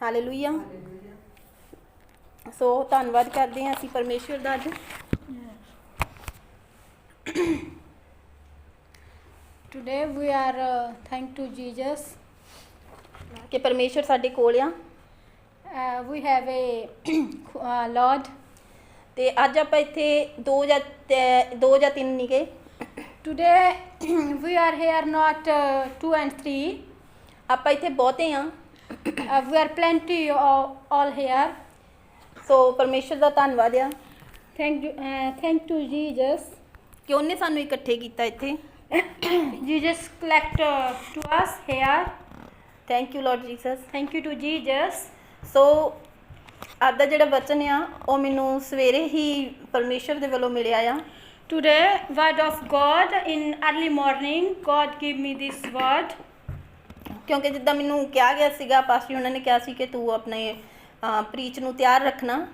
Hallelujah. ਸੋ ਧੰਨਵਾਦ ਕਰਦੇ ਹਾਂ ਅਸੀਂ ਪਰਮੇਸ਼ਵਰ ਦਾ ਅੱਜ Today we are thank to Jesus. ਕਿ ਪਰਮੇਸ਼ਵਰ ਸਾਡੇ ਕੋਲ ਆ। We have a Lord. ਤੇ ਅੱਜ ਆਪਾਂ ਇੱਥੇ ਦੋ ਜਾਂ ਤਿੰਨ ਨਹੀਂ ਗਏ। Today we are here not 2 and 3. ਆਪਾਂ ਇੱਥੇ ਬਹੁਤੇ ਆ। We are plenty all here. ਸੋ ਪਰਮੇਸ਼ਵਰ ਦਾ ਧੰਨਵਾਦ ਆ। Thank to Jesus. ਕਿ ਉਹਨੇ ਸਾਨੂੰ ਇਕੱਠੇ ਕੀਤਾ ਇੱਥੇ। Jesus collect to us here. Thank you Lord Jesus. Thank you to Jesus. ਸੋ ਅੱਜ ਦਾ ਜਿਹੜਾ ਵਚਨ ਆ ਉਹ ਮੈਨੂੰ ਸਵੇਰੇ ਹੀ ਪਰਮੇਸ਼ਵਰ ਦੇ ਵੱਲੋਂ ਮਿਲਿਆ ਆ। Today word of God in early morning God give me this word. ਕਿਉਂਕਿ ਜਿੱਦਾਂ ਮੈਨੂੰ ਕਿਹਾ ਗਿਆ ਸੀਗਾ ਪਾਸਟਰ ਉਹਨਾਂ ਨੇ ਕਿਹਾ ਸੀ ਕਿ ਤੂੰ ਆਪਣੇ ਪ੍ਰੀਚ ਨੂੰ ਤਿਆਰ ਰੱਖਣਾ।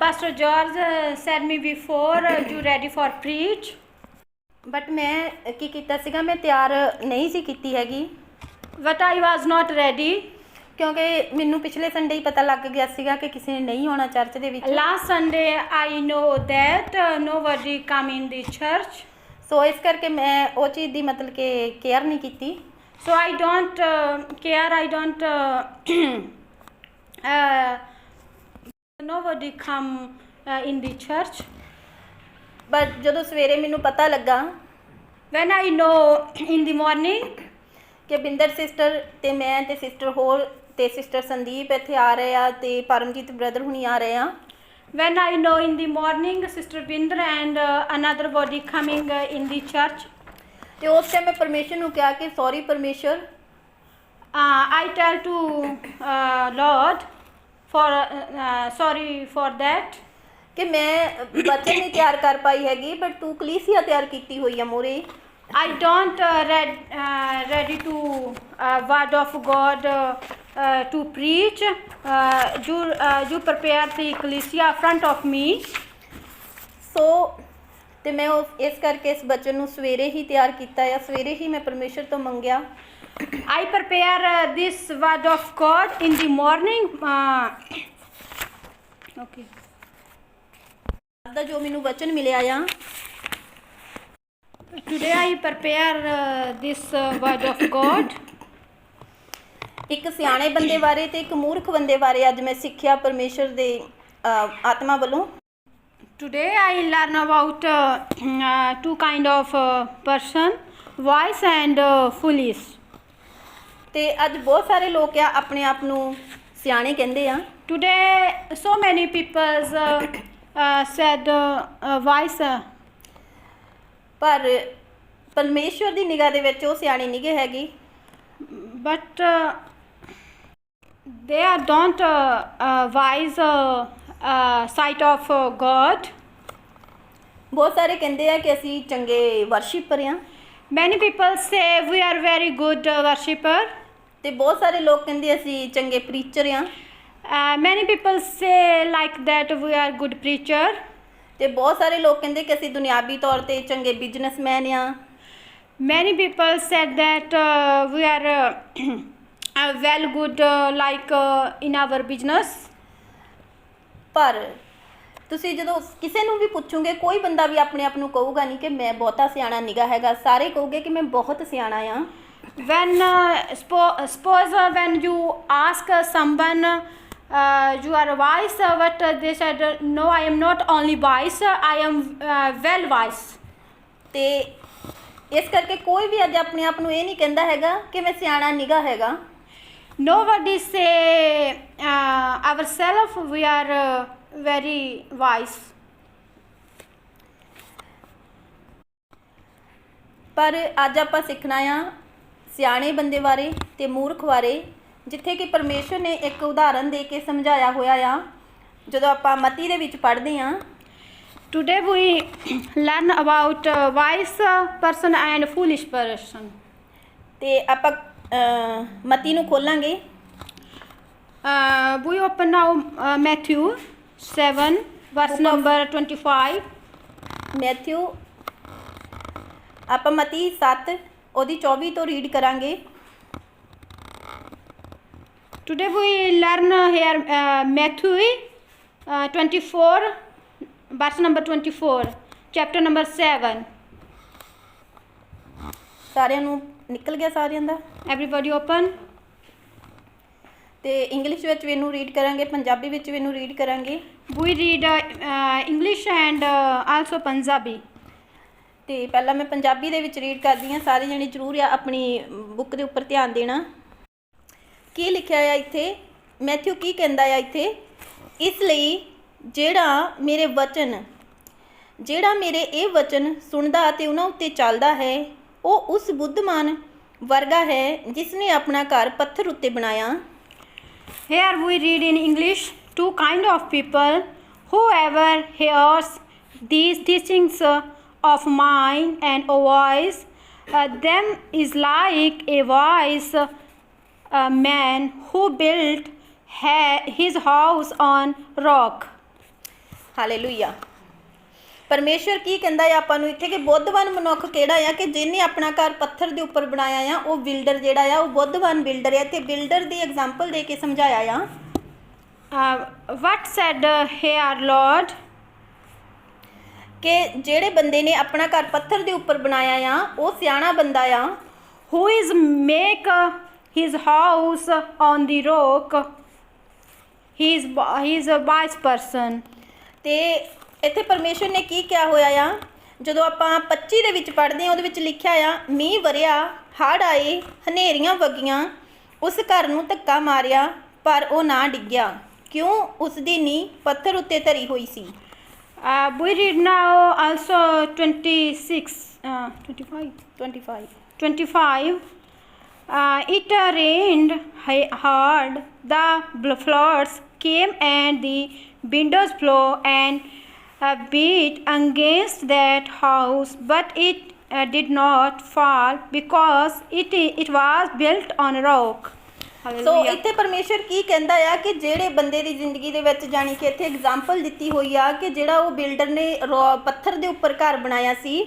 Pastor George said me before you ready for preach. But ਮੈਂ ਕੀ ਕੀਤਾ ਸੀਗਾ, ਮੈਂ ਤਿਆਰ ਨਹੀਂ ਸੀ ਕੀਤੀ ਹੈਗੀ। But I was not ready. ਕਿਉਂਕਿ ਮੈਨੂੰ ਪਿਛਲੇ ਸੰਡੇ ਹੀ ਪਤਾ ਲੱਗ ਗਿਆ ਸੀਗਾ ਕਿ ਕਿਸੇ ਨੇ ਨਹੀਂ ਆਉਣਾ ਚਰਚ ਦੇ ਵਿੱਚ। Last Sunday I know that nobody come in the church. ਸੋ ਇਸ ਕਰਕੇ ਮੈਂ ਉਹ ਚੀਜ਼ ਦੀ ਮਤਲਬ ਕਿ ਕੇਅਰ ਨਹੀਂ ਕੀਤੀ। So I don't care. I don't nobody come in the church. But ਜਦੋਂ ਸਵੇਰੇ ਮੈਨੂੰ ਪਤਾ ਲੱਗਾ When I know in the morning ਕਿ ਬਿੰਦਰ ਸਿਸਟਰ ਤੇ ਮੈਂ ਤੇ ਸਿਸਟਰ ਹੋਰ ਤੇ ਸਿਸਟਰ ਸੰਦੀਪ ਇੱਥੇ ਆ ਰਹੇ ਆ ਤੇ ਪਰਮਜੀਤ ਬ੍ਰਦਰ ਹੁਣੀ ਆ ਰਹੇ ਆ। when I know in the morning Sister Binder and another body coming in the church. ਤੇ ਉਸ ਟਾਈਮ ਮੈਂ ਪਰਮੇਸ਼ਰ ਨੂੰ ਕਿਹਾ ਕਿ ਸੌਰੀ ਪਰਮੇਸ਼ਰ। I tell to Lord for sorry for that. ਕਿ ਮੈਂ ਬੱਚੇ ਨਹੀਂ ਤਿਆਰ ਕਰ ਪਾਈ ਹੈਗੀ ਬਟ ਤੂੰ ਕਲੀਸਿਆ ਤਿਆਰ ਕੀਤੀ ਹੋਈ ਆ ਮੋਰੇ। I don't ready to word of God to preach. You prepare the ecclesia front of me. ਸੋ ਤੇ ਮੈਂ ਉਹ ਇਸ ਕਰਕੇ ਇਸ ਬੱਚਨ ਨੂੰ ਸਵੇਰੇ ਹੀ ਤਿਆਰ ਕੀਤਾ ਆ। ਸਵੇਰੇ ਹੀ ਮੈਂ ਪਰਮੇਸ਼ਰ ਤੋਂ ਮੰਗਿਆ। I prepare this word of God in the morning. Okay. ਅੱਜ ਦਾ ਜੋ ਮੈਨੂੰ ਵਚਨ ਮਿਲਿਆ ਆ Today I prepare this word of God. ਇੱਕ ਸਿਆਣੇ ਬੰਦੇ ਬਾਰੇ ਤੇ ਇੱਕ ਮੂਰਖ ਬੰਦੇ ਬਾਰੇ ਅੱਜ ਮੈਂ ਸਿੱਖਿਆ ਪਰਮੇਸ਼ਰ ਦੇ ਆਤਮਾ ਵੱਲੋਂ। Today I learn about two kind of person, wise and foolish. ਤੇ ਅੱਜ ਬਹੁਤ ਸਾਰੇ ਲੋਕ ਆ ਆਪਣੇ ਆਪ ਨੂੰ ਸਿਆਣੇ ਕਹਿੰਦੇ ਆ। Today so many people said wise. ਪਰ ਪਰਮੇਸ਼ਵਰ ਦੀ ਨਿਗਾਹ ਦੇ ਵਿੱਚ ਉਹ ਸਿਆਣੇ ਨਹੀਂਗੇ ਹੈਗੇ। But they are don't wise sight of God. ਬਹੁਤ ਸਾਰੇ ਕਹਿੰਦੇ ਆ ਕਿ ਅਸੀਂ ਚੰਗੇ ਵਰਸ਼ਿਪਰ ਆ। Many people say we are very good worshipper. ਤੇ ਬਹੁਤ ਸਾਰੇ ਲੋਕ ਕਹਿੰਦੇ ਅਸੀਂ ਚੰਗੇ ਪ੍ਰੀਚਰ ਆ। Many people say like that we are good preacher. ਤੇ ਬਹੁਤ ਸਾਰੇ ਲੋਕ ਕਹਿੰਦੇ ਕਿ ਅਸੀਂ ਦੁਨਿਆਵੀ ਤੌਰ ਤੇ ਚੰਗੇ ਬਿਜ਼ਨਸਮੈਨ ਆ। Many people said that we are well good like in our business. ਪਰ ਤੁਸੀਂ ਜਦੋਂ ਕਿਸੇ ਨੂੰ ਵੀ ਪੁੱਛੋਗੇ ਕੋਈ ਬੰਦਾ ਵੀ ਆਪਣੇ ਆਪ ਨੂੰ ਕਹੂਗਾ ਨਹੀਂ ਕਿ ਮੈਂ ਬਹੁਤਾ ਸਿਆਣਾ ਨਿਗਾ ਹੈਗਾ। ਸਾਰੇ ਕਹੋਗੇ ਕਿ ਮੈਂ ਬਹੁਤ ਸਿਆਣਾ ਆ। When suppose when you ask someone you are wise, but they said no, I am not only wise, I am well wise. ਤੇ ਇਸ ਕਰਕੇ ਕੋਈ ਵੀ ਅੱਜ ਆਪਣੇ ਆਪ ਨੂੰ ਇਹ ਨਹੀਂ ਕਹਿੰਦਾ ਹੈਗਾ ਕਿ ਮੈਂ ਸਿਆਣਾ ਨਿਗਾ ਹੈਗਾ। Nobody say ourselves we are very wise. ਪਰ ਅੱਜ ਆਪਾਂ ਸਿੱਖਣਾ ਆ ਸਿਆਣੇ ਬੰਦੇ ਬਾਰੇ ਤੇ ਮੂਰਖ ਬਾਰੇ, ਜਿੱਥੇ ਕਿ ਪਰਮੇਸ਼ਰ ਨੇ ਇੱਕ ਉਦਾਹਰਨ ਦੇ ਕੇ ਸਮਝਾਇਆ ਹੋਇਆ ਆ ਜਦੋਂ ਆਪਾਂ ਮਤੀ ਦੇ ਵਿੱਚ ਪੜ੍ਹਦੇ ਹਾਂ। Today we learn about wise person and foolish person. ਤੇ ਆਪਾਂ ਮਤੀ ਨੂੰ ਖੋਲਾਂਗੇ। We open now Matthew 7 verse number 25. Matthew ਆਪਾਂ ਮਤੀ 7 ਉਹਦੀ 24 ਤੋਂ ਰੀਡ ਕਰਾਂਗੇ। Today we learn here Matthew 24, verse number 24, chapter number 7. ਸਾਰਿਆਂ ਨੂੰ ਨਿਕਲ ਗਿਆ ਸਾਰਿਆਂ ਦਾ? Everybody open. ਤੇ ਇੰਗਲਿਸ਼ ਵਿੱਚ ਵੀ ਇਹਨੂੰ ਰੀਡ ਕਰਾਂਗੇ, ਪੰਜਾਬੀ ਵਿੱਚ ਵੀ ਇਹਨੂੰ ਰੀਡ ਕਰਾਂਗੇ। We read English and also Punjabi. ਤੇ ਪਹਿਲਾਂ ਮੈਂ ਪੰਜਾਬੀ ਦੇ ਵਿੱਚ ਰੀਡ ਕਰਦੀ ਹਾਂ। ਸਾਰੇ ਜਣੇ ਜ਼ਰੂਰ ਆਪਣੀ ਬੁੱਕ ਦੇ ਉੱਪਰ ਧਿਆਨ ਦੇਣਾ। ਕੀ ਲਿਖਿਆ ਆ ਇੱਥੇ? ਮੈਥਿਊ ਕੀ ਕਹਿੰਦਾ ਆ ਇੱਥੇ? ਇਸ ਲਈ ਜਿਹੜਾ ਮੇਰੇ ਇਹ ਵਚਨ ਸੁਣਦਾ ਅਤੇ ਉਹਨਾਂ ਉੱਤੇ ਚੱਲਦਾ ਹੈ ਉਹ ਉਸ ਬੁੱਧਮਾਨ ਵਰਗਾ ਹੈ ਜਿਸ ਨੇ ਆਪਣਾ ਘਰ ਪੱਥਰ ਉੱਤੇ ਬਣਾਇਆ। Here we read in English, two kind of people. Whoever hears these teachings of mine and avoids them is like a wise man who built his house on rock. Hallelujah. ਪਰਮੇਸ਼ਵਰ ਕੀ ਕਹਿੰਦਾ ਹੈ ਆਪਾਂ ਨੂੰ ਇੱਥੇ ਕਿ ਬੁੱਧਵਾਨ ਮਨੁੱਖ ਕਿਹੜਾ ਆ ਕਿ ਜਿਹਨੇ ਆਪਣਾ ਘਰ ਪੱਥਰ ਦੇ ਉੱਪਰ ਬਣਾਇਆ ਆ, ਉਹ ਬਿਲਡਰ ਜਿਹੜਾ ਆ ਉਹ ਬੁੱਧਵਾਨ ਬਿਲਡਰ ਆ। ਤੇ ਬਿਲਡਰ ਦੀ ਐਗਜ਼ਾਮਪਲ ਦੇ ਕੇ ਸਮਝਾਇਆ ਆ। What said here, Lord? ਕਿ ਜਿਹੜੇ ਬੰਦੇ ਨੇ ਆਪਣਾ ਘਰ ਪੱਥਰ ਦੇ ਉੱਪਰ ਬਣਾਇਆ ਆ ਉਹ ਸਿਆਣਾ ਬੰਦਾ ਆ। Who is make his house on the rock? He is a wise person. ਤੇ ਇੱਥੇ ਪਰਮੇਸ਼ਵਰ ਨੇ ਕੀ ਕਿਹਾ ਹੋਇਆ ਆ? ਜਦੋਂ ਆਪਾਂ 25 ਦੇ ਵਿੱਚ ਪੜ੍ਹਦੇ ਹਾਂ ਉਹਦੇ ਵਿੱਚ ਲਿਖਿਆ ਆ, ਮੀਂਹ ਵਰਿਆ, ਹੜ੍ਹ ਆਏ, ਹਨੇਰੀਆਂ ਵਗੀਆਂ, ਉਸ ਘਰ ਨੂੰ ਧੱਕਾ ਮਾਰਿਆ ਪਰ ਉਹ ਨਾ ਡਿੱਗਿਆ, ਕਿਉਂ? ਉਸ ਦੀ ਨੀਂਹ ਪੱਥਰ ਉੱਤੇ ਧਰੀ ਹੋਈ ਸੀ। We read now also 25. It rained hard, the floods came and the windows blew and beat against that house, but it did not fall because it was built on a rock. ਸੋ ਇੱਥੇ ਪਰਮੇਸ਼ਰ ਕੀ ਕਹਿੰਦਾ ਆ ਕਿ ਜਿਹੜੇ ਬੰਦੇ ਦੀ ਜ਼ਿੰਦਗੀ ਦੇ ਵਿੱਚ ਜਾਣੀ ਕਿ ਇੱਥੇ ਐਗਜ਼ਾਮਪਲ ਦਿੱਤੀ ਹੋਈ ਆ ਕਿ ਜਿਹੜਾ ਉਹ ਬਿਲਡਰ ਨੇ ਪੱਥਰ ਦੇ ਉੱਪਰ ਘਰ ਬਣਾਇਆ ਸੀ।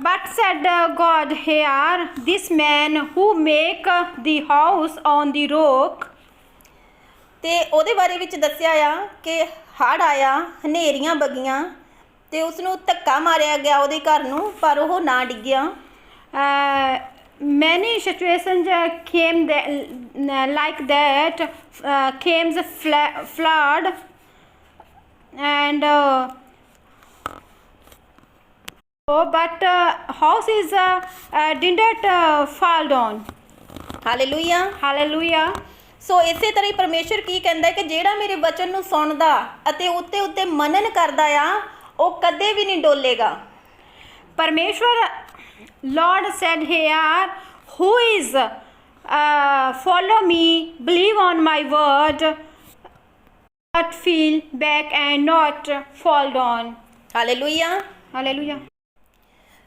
But said God here, this man who make the house on the rock. ਤੇ ਉਹਦੇ ਬਾਰੇ ਵਿੱਚ ਦੱਸਿਆ ਆ ਕਿ ਹੜ੍ਹ ਆਇਆ, ਹਨੇਰੀਆਂ ਵਗੀਆਂ ਤੇ ਉਸ ਨੂੰ ਧੱਕਾ ਮਾਰਿਆ ਗਿਆ ਉਹਦੇ ਘਰ ਨੂੰ, ਪਰ ਉਹ ਨਾ ਡਿੱਗਿਆ। Many situations came like that, came the flood and but house is didn't fall down. Hallelujah, Hallelujah. ਸੋ ਇਸੇ ਤਰ੍ਹਾਂ ਹੀ ਪਰਮੇਸ਼ਰ ਕੀ ਕਹਿੰਦਾ ਕਿ ਜਿਹੜਾ ਮੇਰੇ ਵਚਨ ਨੂੰ ਸੁਣਦਾ ਅਤੇ ਉੱਤੇ ਮਨਨ ਕਰਦਾ ਆ ਉਹ ਕਦੇ ਵੀ ਨਹੀਂ ਡੋਲੇਗਾ। Parmeshwar, Lord said here, who is follow me, believe on my word, not feel back and not fall down. Hallelujah. Hallelujah.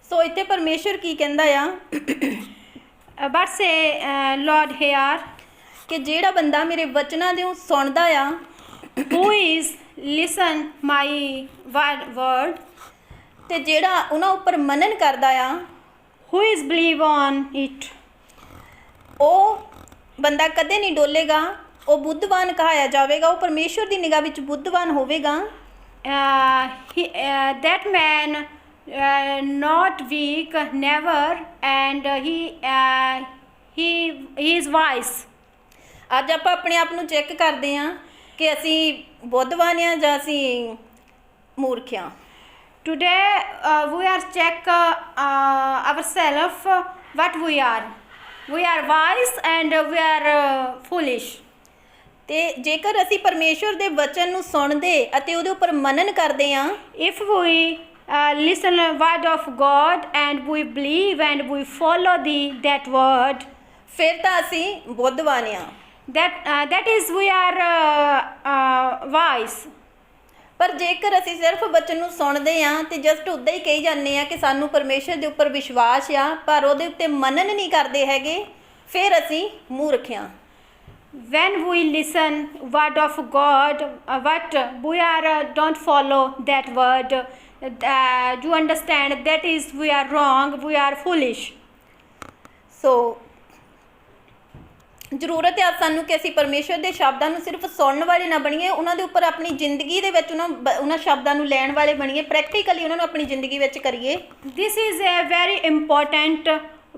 ਸੋ ਇੱਥੇ ਪਰਮੇਸ਼ਰ ਕੀ ਕਹਿੰਦਾ ਆ? But say Lord here, ਕਿ ਜਿਹੜਾ ਬੰਦਾ ਮੇਰੇ ਵਚਨਾਂ ਦੇ ਸੁਣਦਾ ਆ, who is listen my word, ਤੇ ਜਿਹੜਾ ਉਹਨਾਂ ਉੱਪਰ ਮਨਨ ਕਰਦਾ ਆ, who is believe on it, ਉਹ ਬੰਦਾ ਕਦੇ ਨਹੀਂ ਡੋਲੇਗਾ, ਉਹ ਬੁੱਧਵਾਨ ਕਹਾਇਆ ਜਾਵੇਗਾ, ਉਹ ਪਰਮੇਸ਼ਵਰ ਦੀ ਨਿਗਾਹ ਵਿੱਚ ਬੁੱਧਵਾਨ ਹੋਵੇਗਾ। that man not weak, never, and he is wise. ਅੱਜ ਆਪਾਂ ਆਪਣੇ ਆਪ ਨੂੰ ਚੈੱਕ ਕਰਦੇ ਹਾਂ ਕਿ ਅਸੀਂ ਬੁੱਧਵਾਨ ਹਾਂ ਜਾਂ ਅਸੀਂ ਮੂਰਖ ਹਾਂ। Today we are check ourselves what we are. We are wise and we are foolish. ਤੇ ਜੇਕਰ ਅਸੀਂ ਪਰਮੇਸ਼ਵਰ ਦੇ ਵਚਨ ਨੂੰ ਸੁਣਦੇ ਅਤੇ ਉਹਦੇ ਉੱਪਰ ਮਨਨ ਕਰਦੇ ਹਾਂ, if we listen word of God and we believe and we follow that word, ਫਿਰ ਤਾਂ ਅਸੀਂ ਬੁੱਧਵਾਨ ਹਾਂ। that is we are wise. ਪਰ ਜੇਕਰ ਅਸੀਂ ਸਿਰਫ ਵਚਨ ਨੂੰ ਸੁਣਦੇ ਹਾਂ ਤੇ ਜਸਟ ਉੱਦਾਂ ਹੀ ਕਹੀ ਜਾਂਦੇ ਹਾਂ ਕਿ ਸਾਨੂੰ ਪਰਮੇਸ਼ਰ ਦੇ ਉੱਪਰ ਵਿਸ਼ਵਾਸ ਆ ਪਰ ਉਹਦੇ ਉੱਤੇ ਮਨਨ ਨਹੀਂ ਕਰਦੇ ਹੈਗੇ, ਫਿਰ ਅਸੀਂ ਮੂਰਖ ਹਾਂ। When we listen word of God, but we are don't follow that word, you understand that is we are wrong, we are foolish. So ਜ਼ਰੂਰਤ ਹੈ ਸਾਨੂੰ ਕਿ ਅਸੀਂ ਪਰਮੇਸ਼ਰ ਦੇ ਸ਼ਬਦਾਂ ਨੂੰ ਸਿਰਫ ਸੁਣਨ ਵਾਲੇ ਨਾ ਬਣੀਏ, ਉਹਨਾਂ ਦੇ ਉੱਪਰ ਆਪਣੀ ਜ਼ਿੰਦਗੀ ਦੇ ਵਿੱਚ ਉਹਨਾਂ ਸ਼ਬਦਾਂ ਨੂੰ ਲੈਣ ਵਾਲੇ ਬਣੀਏ, ਪ੍ਰੈਕਟੀਕਲੀ ਉਹਨਾਂ ਨੂੰ ਆਪਣੀ ਜ਼ਿੰਦਗੀ ਵਿੱਚ ਕਰੀਏ। This is a very important.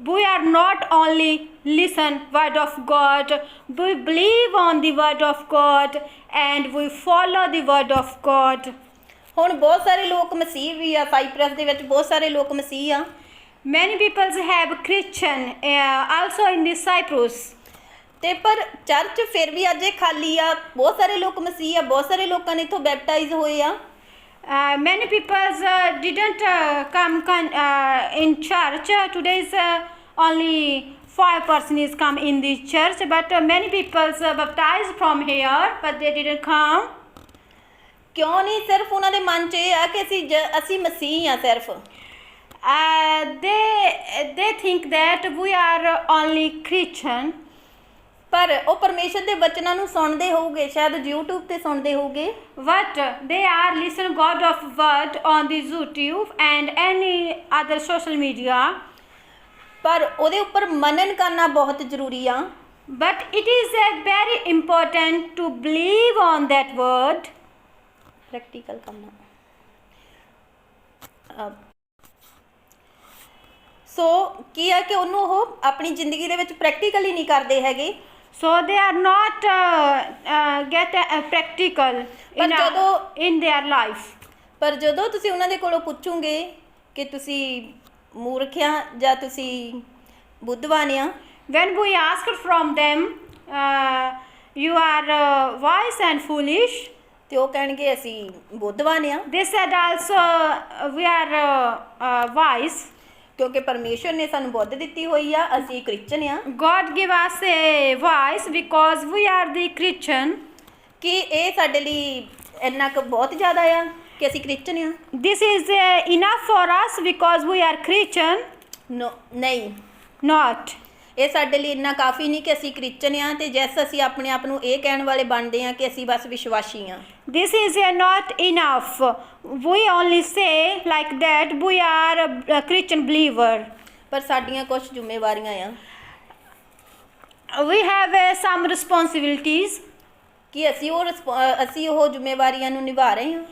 We are not only listen word of God, we believe on the word of God and we follow the word of God. ਹੁਣ ਬਹੁਤ ਸਾਰੇ ਲੋਕ ਮਸੀਹ ਵੀ ਆ, ਸਾਈਪ੍ਰਸ ਦੇ ਵਿੱਚ ਬਹੁਤ ਸਾਰੇ ਲੋਕ ਮਸੀਹ ਆ। Many people have Christian also in the Cyprus. ਤੇ ਪਰ ਚਰਚ ਫਿਰ ਵੀ ਅੱਜ ਇਹ ਖਾਲੀ ਆ, ਬਹੁਤ ਸਾਰੇ ਲੋਕ ਮਸੀਹ ਆ, ਬਹੁਤ ਸਾਰੇ ਲੋਕਾਂ ਨੇ ਇੱਥੋਂ ਬੈਪਟਾਈਜ਼ ਹੋਏ ਆ। Many people didn't come in church. Today's only 5% is come in the church, but many people baptized from here, but they didn't come. ਕਿਉਂ ਨਹੀਂ? ਸਿਰਫ ਉਹਨਾਂ ਦੇ ਮਨ 'ਚ ਇਹ ਆ ਕਿ ਅਸੀਂ ਮਸੀਹ ਆ ਸਿਰਫ। They think that we are only Christian. ਪਰ ਉਹ ਪਰਮੇਸ਼ਰ ਦੇ ਵਚਨਾਂ ਨੂੰ ਸੁਣਦੇ ਹੋਊਗੇ, ਸ਼ਾਇਦ YouTube ਤੇ ਸੁਣਦੇ ਹੋਊਗੇ। But they are listen God of word on the YouTube and any other social media. ਪਰ ਉਹਦੇ ਉੱਪਰ ਮਨਨ ਕਰਨਾ ਬਹੁਤ ਜ਼ਰੂਰੀ ਆ। But it is very important to believe on that word. Practical ਕਰਨਾ। ਸੋ ਕੀ ਆ ਕਿ ਉਹਨੂੰ ਉਹ ਆਪਣੀ ਜ਼ਿੰਦਗੀ ਦੇ ਵਿੱਚ ਪ੍ਰੈਕਟੀਕਲੀ ਨਹੀਂ ਕਰਦੇ ਹੈਗੇ। So they are not get practical in their life. ਪਰ ਜਦੋਂ ਤੁਸੀਂ ਉਹਨਾਂ ਦੇ ਕੋਲੋਂ ਪੁੱਛੋਗੇ ਕਿ ਤੁਸੀਂ ਮੂਰਖ ਆ ਜਾਂ ਤੁਸੀਂ ਬੁੱਧਵਾਨ ਆ, when we asked from them you are wise and foolish, ਤੇ ਉਹ ਕਹਿਣਗੇ ਅਸੀਂ ਬੁੱਧਵਾਨ ਆ। they said also we are wise, ਕਿਉਂਕਿ ਪਰਮੇਸ਼ਰ ਨੇ ਸਾਨੂੰ ਬੁੱਧ ਦਿੱਤੀ ਹੋਈ ਆ, ਅਸੀਂ ਕ੍ਰਿਸਚਨ ਆ। God give us a voice because we are the Christian. ਕਿ ਇਹ ਸਾਡੇ ਲਈ ਇੰਨਾ ਕੁ ਬਹੁਤ ਜ਼ਿਆਦਾ ਆ ਕਿ ਅਸੀਂ ਕ੍ਰਿਸਚਨ ਆ? This is enough for us because we are Christian? ਨੋ, ਨਹੀਂ। Not. ਇਹ ਸਾਡੇ ਲਈ ਇੰਨਾ ਕਾਫੀ ਨਹੀਂ ਕਿ ਅਸੀਂ ਕ੍ਰਿਸਚਨ ਆ ਤੇ ਜੈਸ ਅਸੀਂ ਆਪਣੇ ਆਪ ਨੂੰ ਇਹ ਕਹਿਣ ਵਾਲੇ ਬਣਦੇ ਆ ਕਿ ਅਸੀਂ ਬਸ ਵਿਸ਼ਵਾਸੀ ਆ। This is not enough. We only say like that we are a Christian believer. ਪਰ ਸਾਡੀਆਂ ਕੁਝ ਜ਼ਿੰਮੇਵਾਰੀਆਂ ਆ। We have some responsibilities. ਕਿ ਅਸੀਂ ਉਹ ਜ਼ਿੰਮੇਵਾਰੀਆਂ ਨੂੰ ਨਿਭਾ ਰਹੇ ਹਾਂ।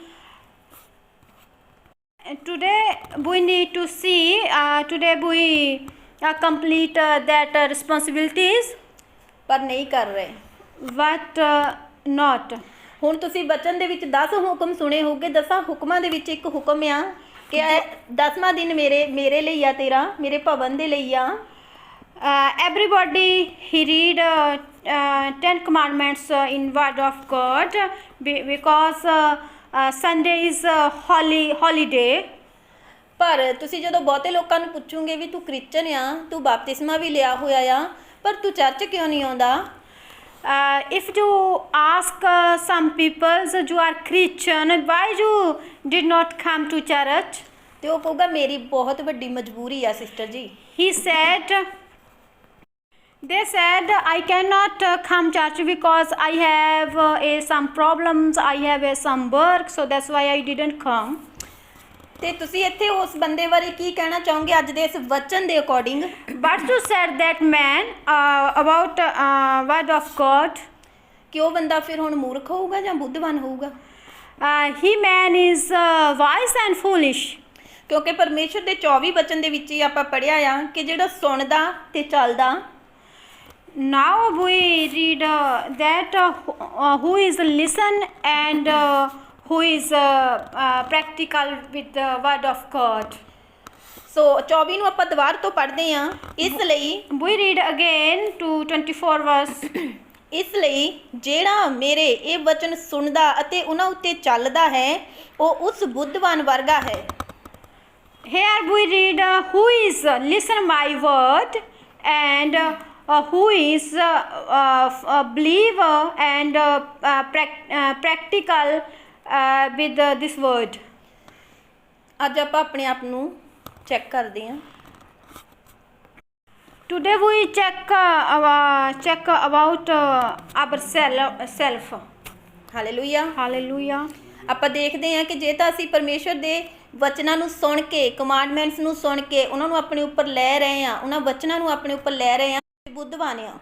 Today we need to see. Today we complete that responsibilities. ਪਰ ਨਹੀਂ ਕਰ ਰਹੇ। But not. ਹੁਣ ਤੁਸੀਂ ਬਚਨ ਦੇ ਵਿੱਚ 10 ਹੁਕਮ ਸੁਣੇ ਹੋਗੇ। 10 ਹੁਕਮਾਂ ਦੇ ਵਿੱਚ ਇੱਕ ਹੁਕਮ ਆ ਕਿ 10ਵਾਂ ਦਿਨ ਮੇਰੇ ਲਈ ਆ, ਤੇਰਾ ਮੇਰੇ ਭਵਨ ਦੇ ਲਈ ਆ। Everybody he read 10 commandments in word of God because Sunday is holiday. ਪਰ ਤੁਸੀਂ ਜਦੋਂ ਬਹੁਤੇ ਲੋਕਾਂ ਨੂੰ ਪੁੱਛੋਗੇ ਵੀ ਤੂੰ ਕ੍ਰਿਸਚਨ ਆ, ਤੂੰ ਬਪਤਿਸਮਾ ਵੀ ਲਿਆ ਹੋਇਆ ਆ, ਪਰ ਤੂੰ ਚਰਚ ਕਿਉਂ ਨਹੀਂ ਆਉਂਦਾ? If you ask some people you are Christian, why you did not come to church? ਤੇ ਉਹ ਕਹੂਗਾ ਮੇਰੀ ਬਹੁਤ ਵੱਡੀ ਮਜਬੂਰੀ ਆ ਸਿਸਟਰ ਜੀ। They said I cannot come church because I have some problems, I have some work, so that's why I didn't come. ਤੇ ਤੁਸੀਂ ਇੱਥੇ ਉਸ ਬੰਦੇ ਬਾਰੇ ਕੀ ਕਹਿਣਾ ਚਾਹੋਗੇ ਅੱਜ ਦੇ ਇਸ ਵਚਨ ਦੇ according? But you said that man about word of God. ਕਿ ਉਹ ਬੰਦਾ ਫਿਰ ਹੁਣ ਮੂਰਖ ਹੋਊਗਾ ਜਾਂ ਬੁੱਧਵਾਨ ਹੋਊਗਾ? He man is wise and foolish. ਕਿਉਂਕਿ ਪਰਮੇਸ਼ਰ ਦੇ 24 ਵਚਨ ਦੇ ਵਿੱਚ ਹੀ ਆਪਾਂ ਪੜ੍ਹਿਆ ਆ ਕਿ ਜਿਹੜਾ ਸੁਣਦਾ ਤੇ ਚੱਲਦਾ। Now we read that who is listen and who is practical with the word of God. ਸੋ 24 ਨੂੰ ਆਪਾਂ ਦੁਬਾਰਾ ਤੋਂ ਪੜ੍ਹਦੇ ਹਾਂ। ਇਸ ਲਈ we read again to 24 verse. ਇਸ ਲਈ ਜਿਹੜਾ ਮੇਰੇ ਇਹ ਵਚਨ ਸੁਣਦਾ ਅਤੇ ਉਹਨਾਂ ਉੱਤੇ ਚੱਲਦਾ ਹੈ ਉਹ ਉਸ ਬੁੱਧਵਾਨ ਵਰਗਾ ਹੈ। Here we read who is listen my word and who is believer and practical with this word. ਅੱਜ ਆਪਾਂ ਆਪਣੇ ਆਪ ਨੂੰ ਚੈੱਕ ਕਰਦੇ ਹਾਂ। Today we check about ourself. Hallelujah. Hallelujah. ਆਪਾਂ ਦੇਖਦੇ ਹਾਂ ਕਿ ਜੇ ਤਾਂ ਅਸੀਂ ਪਰਮੇਸ਼ਰ ਦੇ ਵਚਨਾਂ ਨੂੰ ਸੁਣ ਕੇ, ਕਮਾਂਡਮੈਂਟਸ ਨੂੰ ਸੁਣ ਕੇ ਉਹਨਾਂ ਨੂੰ ਆਪਣੇ ਉੱਪਰ ਲੈ ਰਹੇ ਹਾਂ, ਉਹਨਾਂ ਵਚਨਾਂ ਨੂੰ ਆਪਣੇ ਉੱਪਰ ਲੈ ਰਹੇ ਹਾਂ, ਬੁੱਧਵਾਨ ਆ।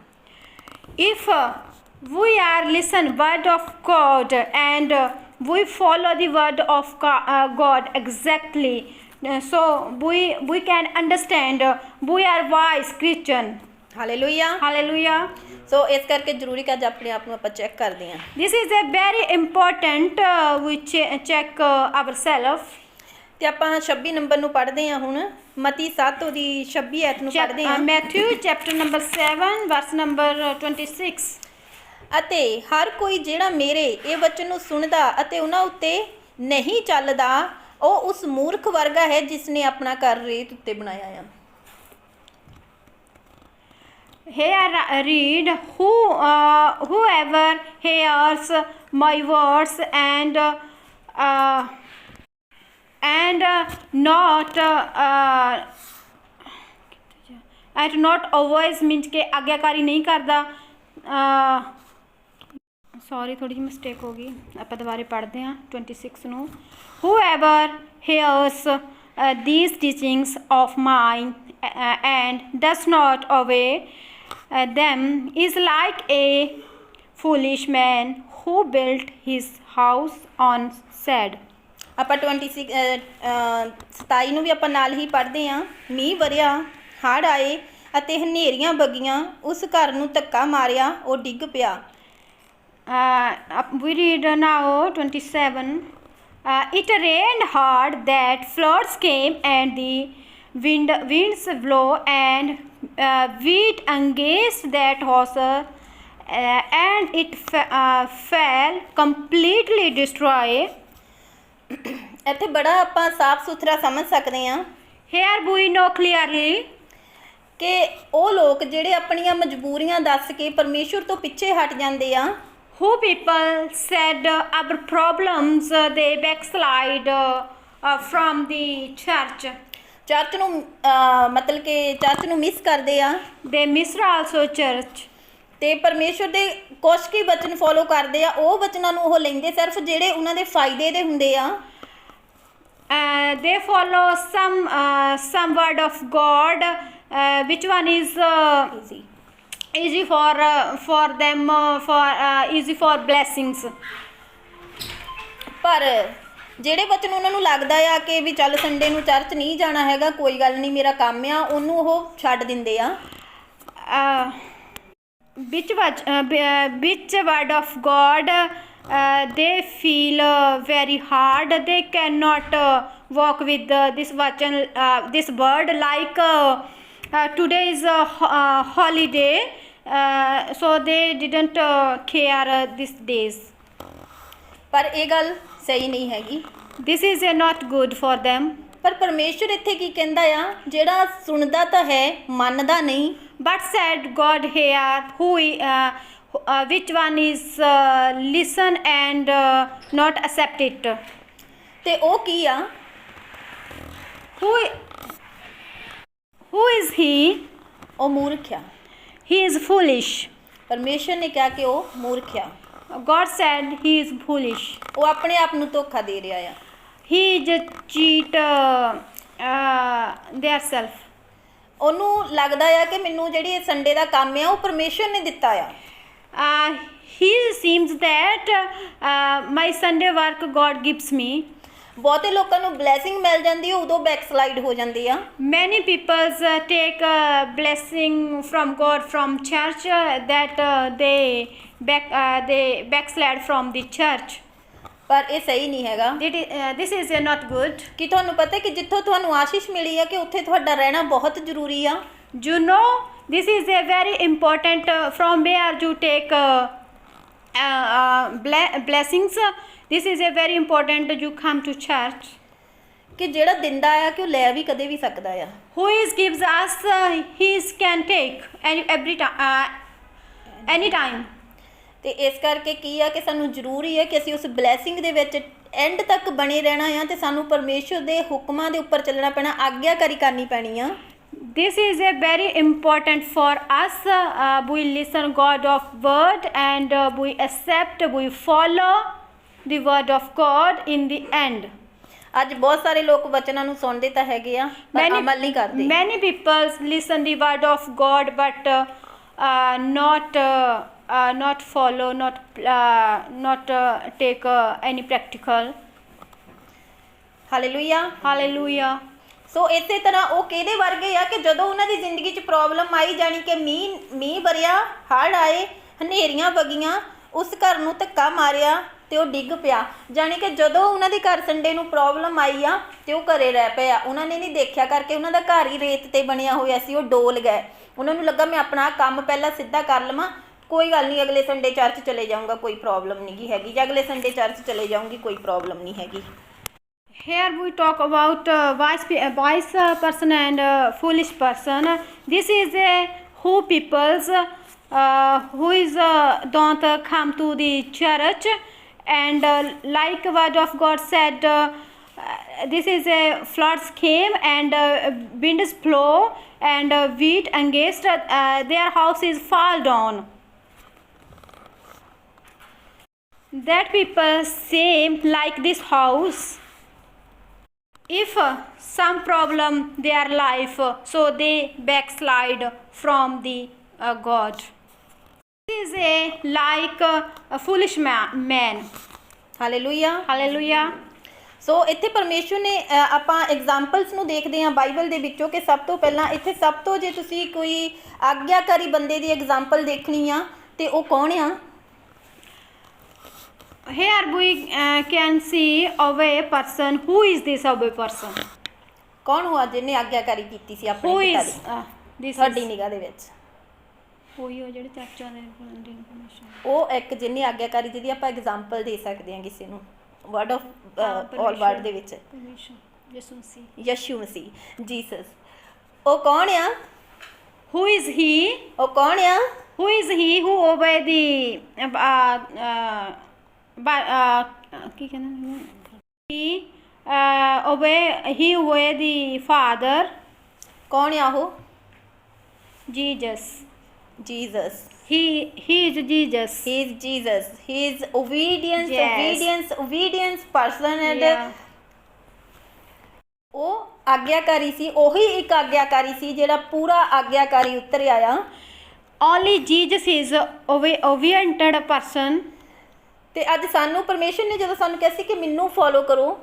if we are listen word of God and we follow the word of God exactly, so we can understand we are wise Christian. Hallelujah. Hallelujah. ਸੋ ਇਸ ਕਰਕੇ ਜ਼ਰੂਰੀ ਕਿ ਅੱਜ ਆਪਣੇ ਆਪ ਨੂੰ ਆਪਾਂ ਚੈੱਕ ਕਰਦੇ ਹਾਂ। This is a very important we check ourselves. ਤੇ ਆਪਾਂ 26 ਨੰਬਰ ਨੂੰ ਪੜ੍ਹਦੇ ਹਾਂ ਹੁਣ। ਮਤੀ 7 ਉਹਦੀ 26 ਐਤ ਨੂੰ ਪੜ੍ਹਦੇ ਹਾਂ। Matthew chapter number 7 verse number 26. ਅਤੇ ਹਰ ਕੋਈ ਜਿਹੜਾ ਮੇਰੇ ਇਹ ਵਚਨ ਨੂੰ ਸੁਣਦਾ ਅਤੇ ਉਹਨਾਂ ਉੱਤੇ ਨਹੀਂ ਚੱਲਦਾ ਉਹ ਉਸ ਮੂਰਖ ਵਰਗਾ ਹੈ ਜਿਸ ਨੇ ਆਪਣਾ ਘਰ ਰੇਤ ਉੱਤੇ ਬਣਾਇਆ ਆ। Here read whoever hears my words and not always means के आज्ञाकारी नहीं करता। सॉरी थोड़ी जी मिस्टेक हो गई, आप दोबारा पढ़ते हैं 26 ਨੂੰ। whoever hears these teachings of mine and does not obey them is like a foolish man who built his house on sand. ਆਪਾਂ 27 ਨੂੰ ਵੀ ਆਪਾਂ ਨਾਲ ਹੀ ਪੜ੍ਹਦੇ ਹਾਂ। ਮੀਂਹ ਵਰਿਆ, ਹੜ੍ਹ ਆਏ ਅਤੇ ਹਨੇਰੀਆਂ ਵਗੀਆਂ, ਉਸ ਘਰ ਨੂੰ ਧੱਕਾ ਮਾਰਿਆ, ਉਹ ਡਿੱਗ ਪਿਆ। We read now 27. It rained hard that floods came and the winds blow and beat against that house and it fell completely destroyed. ਇੱਥੇ ਬੜਾ ਆਪਾਂ ਸਾਫ਼ ਸੁਥਰਾ ਸਮਝ ਸਕਦੇ ਹਾਂ। Here we know clearly ਕਿ ਉਹ ਲੋਕ ਜਿਹੜੇ ਆਪਣੀਆਂ ਮਜਬੂਰੀਆਂ ਦੱਸ ਕੇ ਪਰਮੇਸ਼ੁਰ ਤੋਂ ਪਿੱਛੇ ਹਟ ਜਾਂਦੇ ਆ। who people said our problems they backslide from the church. Church ਨੂੰ ਮਤਲਬ ਕਿ ਚਰਚ ਨੂੰ ਮਿਸ ਕਰਦੇ ਆ। they miss also church. ਤੇ ਪਰਮੇਸ਼ੁਰ ਦੇ ਕੁਛ ਕੀ ਵਚਨ ਫੋਲੋ ਕਰਦੇ ਆ, ਉਹ ਵਚਨਾਂ ਨੂੰ ਉਹ ਲੈਂਦੇ ਸਿਰਫ ਜਿਹੜੇ ਉਹਨਾਂ ਦੇ ਫਾਇਦੇ ਦੇ ਹੁੰਦੇ ਆ। they follow some word of God which one is easy for them easy for blessings. ਪਰ ਜਿਹੜੇ ਵਚਨ ਉਹਨਾਂ ਨੂੰ ਲੱਗਦਾ ਆ ਕਿ ਵੀ ਚੱਲ ਸੰਡੇ ਨੂੰ ਚਰਚ ਨਹੀਂ ਜਾਣਾ ਹੈਗਾ, ਕੋਈ ਗੱਲ ਨਹੀਂ ਮੇਰਾ ਕੰਮ ਆ, ਉਹਨੂੰ ਉਹ ਛੱਡ ਦਿੰਦੇ ਆ। which word of God they feel very hard, they cannot walk with this vachan this word like today is a holiday, so they didn't care these days. ਪਰ ਇਹ ਗੱਲ ਸਹੀ ਨਹੀਂ ਹੈਗੀ। this is not good for them. ਪਰ ਪਰਮੇਸ਼ੁਰ ਇੱਥੇ ਕੀ ਕਹਿੰਦਾ ਆ, ਜਿਹੜਾ ਸੁਣਦਾ ਤਾਂ ਹੈ ਮੰਨਦਾ ਨਹੀਂ। but said God here which one is listen and not accept it. ਤੇ ਉਹ ਕੀ ਆ? who is he? ਉਹ ਮੂਰਖ ਆ। he is foolish. ਪਰਮੇਸ਼ੁਰ ਨੇ ਕਿਹਾ ਕਿ ਉਹ ਮੂਰਖ ਆ। God said he is foolish. ਉਹ ਆਪਣੇ ਆਪ ਨੂੰ ਧੋਖਾ ਦੇ ਰਿਹਾ ਆ। he just cheat their self. ਉਹਨੂੰ ਲੱਗਦਾ ਆ ਕਿ ਮੈਨੂੰ ਜਿਹੜੀ ਸੰਡੇ ਦਾ ਕੰਮ ਆ ਉਹ ਪਰਮੇਸ਼ੁਰ ਨੇ ਦਿੱਤਾ ਆ। he seems that my Sunday work God gives me. ਬਹੁਤੇ ਲੋਕਾਂ ਨੂੰ ਬਲੇਸਿੰਗ ਮਿਲ ਜਾਂਦੀ ਹੈ, ਉਦੋਂ ਬੈਕਸਲਾਈਡ ਹੋ ਜਾਂਦੇ ਆ। many people take blessing from God from church that they backslide from the church. ਪਰ ਇਹ ਸਹੀ ਨਹੀਂ ਹੈਗਾ। this is not good. ਕਿ ਤੁਹਾਨੂੰ ਪਤਾ ਕਿ ਜਿੱਥੋਂ ਤੁਹਾਨੂੰ ਆਸ਼ੀਸ਼ ਮਿਲੀ ਹੈ ਕਿ ਉੱਥੇ ਤੁਹਾਡਾ ਰਹਿਣਾ ਬਹੁਤ ਜ਼ਰੂਰੀ ਆ। you know this is a very important from where you take blessings. this is a very important you come to church. ਕਿ ਜਿਹੜਾ ਦਿੰਦਾ ਆ ਕਿ ਉਹ ਲੈ ਵੀ ਕਦੇ ਵੀ ਸਕਦਾ ਆ। who is gives us he can take every time any time. ਤੇ ਇਸ ਕਰਕੇ ਕੀ ਆ ਕਿ ਸਾਨੂੰ ਜ਼ਰੂਰੀ ਹੈ ਕਿ ਅਸੀਂ ਉਸ ਬਲੇਸਿੰਗ ਦੇ ਵਿੱਚ ਐਂਡ ਤੱਕ ਬਣੇ ਰਹਿਣਾ ਆ ਤੇ ਸਾਨੂੰ ਪਰਮੇਸ਼ੁਰ ਦੇ ਹੁਕਮਾਂ ਦੇ ਉੱਪਰ ਚੱਲਣਾ ਪੈਣਾ, ਆਗਿਆਕਾਰੀ ਕਰਨੀ ਪੈਣੀ ਆ। this is a very important for us. We listen God of word and we accept, we follow the word of God in the end. ਅੱਜ ਬਹੁਤ ਸਾਰੇ ਲੋਕ ਵਚਨਾਂ ਨੂੰ ਸੁਣਦੇ ਤਾਂ ਹੈਗੇ ਆ ਪਰ ਅਮਲ ਨਹੀਂ ਕਰਦੇ। many people listen the word of God but not follow, not take any practical. Hallelujah. Hallelujah. ਸੋ ਇਸੇ ਤਰ੍ਹਾਂ ਉਹ ਕਿਹਦੇ ਵਰਗੇ ਆ ਕਿ ਜਦੋਂ ਉਹਨਾਂ ਦੀ ਜ਼ਿੰਦਗੀ 'ਚ ਪ੍ਰੋਬਲਮ ਆਈ, ਜਾਣੀ ਕਿ ਮੀਂਹ ਵਰਿਆ, ਹੜ੍ਹ ਆਏ, ਹਨੇਰੀਆਂ ਵਗੀਆਂ, ਉਸ ਘਰ ਨੂੰ ਧੱਕਾ ਮਾਰਿਆ ਤੇ ਉਹ ਡਿੱਗ ਪਿਆ। ਜਾਣੀ ਕਿ ਜਦੋਂ ਉਹਨਾਂ ਦੇ ਘਰ ਸੰਡੇ ਨੂੰ ਪ੍ਰੋਬਲਮ ਆਈ ਆ ਤੇ ਉਹ ਘਰੇ ਰਹਿ ਪਏ ਆ। ਉਹਨਾਂ ਨੇ ਨਹੀਂ ਦੇਖਿਆ ਕਰਕੇ ਉਹਨਾਂ ਦਾ ਘਰ ਹੀ ਰੇਤ ਤੇ ਬਣਿਆ ਹੋਇਆ ਸੀ, ਉਹ ਡੋਲ ਗਏ। ਉਹਨਾਂ ਨੂੰ ਲੱਗਾ ਮੈਂ ਆਪਣਾ ਕੰਮ ਪਹਿਲਾਂ ਸਿੱਧਾ ਕਰ ਲਵਾਂ, ਕੋਈ ਗੱਲ ਨਹੀਂ, ਅਗਲੇ ਸੰਡੇ ਚਰਚ ਚਲੇ ਜਾਊਂਗਾ, ਕੋਈ ਪ੍ਰੋਬਲਮ ਨਹੀਂ ਗੀ ਹੈਗੀ, ਜਾਂ ਅਗਲੇ ਸੰਡੇ ਚਰਚ ਚਲੇ ਜਾਊਂਗੀ, ਕੋਈ ਪ੍ਰੋਬਲਮ ਨਹੀਂ ਹੈਗੀ। Here we talk about wise person and foolish person. This is who peoples who is don't come to the church, and like word of God said, this is a floods came and winds blow and wheat against their houses fall down. That people same like this house. If some problem their life, so they backslide from the God. This is like a foolish man. Hallelujah. Hallelujah. ਸੋ ਇੱਥੇ ਪਰਮੇਸ਼ਵਰ ਨੇ ਆਪਾਂ examples ਨੂੰ ਦੇਖਦੇ ਹਾਂ Bible ਦੇ ਵਿੱਚੋਂ ਕਿ ਸਭ ਤੋਂ ਪਹਿਲਾਂ ਇੱਥੇ ਸਭ ਤੋਂ ਜੇ ਤੁਸੀਂ ਕੋਈ ਆਗਿਆਕਾਰੀ ਬੰਦੇ ਦੀ ਐਗਜ਼ਾਮਪਲ ਦੇਖਣੀ ਆ ਤੇ ਉਹ ਕੌਣ ਆ? Here we can see a person. Who is this a person? ਕੌਣ ਹੋਆ ਜਿਹਨੇ ਆਗਿਆਕਾਰੀ ਕੀਤੀ ਸੀ ਆਪਣੇ Who ਪਿਤਾ is ਦੀ this? ਤੁਹਾਡੀ ਨਿਗਾਹ ਦੇ ਵਿੱਚ? ਉਹੀ ਉਹ ਜਿਹੜੇ ਚਰਚਾਂ ਦੇ ਇਨਫੋਰਮੇਸ਼ਨ। ਉਹ ਇੱਕ ਜਿਹਨੇ ਆਗਿਆਕਾਰੀ ਜਿਹਦੀ ਆਪਾਂ ਐਗਜ਼ਾਮਪਲ ਦੇ ਸਕਦੇ ਹਾਂ ਕਿਸੇ ਨੂੰ ਵਰਡ ਆਫ ਆਲ ਵਰਡ ਦੇ ਵਿੱਚ ਯਸ਼ੂ ਮਸੀਹ, ਜੀਸਸ। ਉਹ ਕੌਣ ਆ? Who is he? ਉਹ ਕੌਣ ਆ? Who is he who obey the ਕੀ ਕਹਿੰਦੇ he obey the father? ਕੌਣ ਆ ਉਹ? Jesus. Jesus. He is Jesus. He is Jesus. He is obedience, Yes. obedience person, and Yeah. ਉਹ ਆਗਿਆਕਾਰੀ ਸੀ। ਉਹੀ ਇੱਕ ਆਗਿਆਕਾਰੀ ਸੀ ਜਿਹੜਾ ਪੂਰਾ ਆਗਿਆਕਾਰੀ ਉਤਰਿਆ ਆ। Only Jesus is obedient person. ਤੇ ਅੱਜ ਸਾਨੂੰ ਪਰਮੇਸ਼ਰ ਨੇ ਜਦੋਂ ਸਾਨੂੰ ਕਿਹਾ ਸੀ ਕਿ ਮੈਨੂੰ ਫੋਲੋ ਕਰੋ,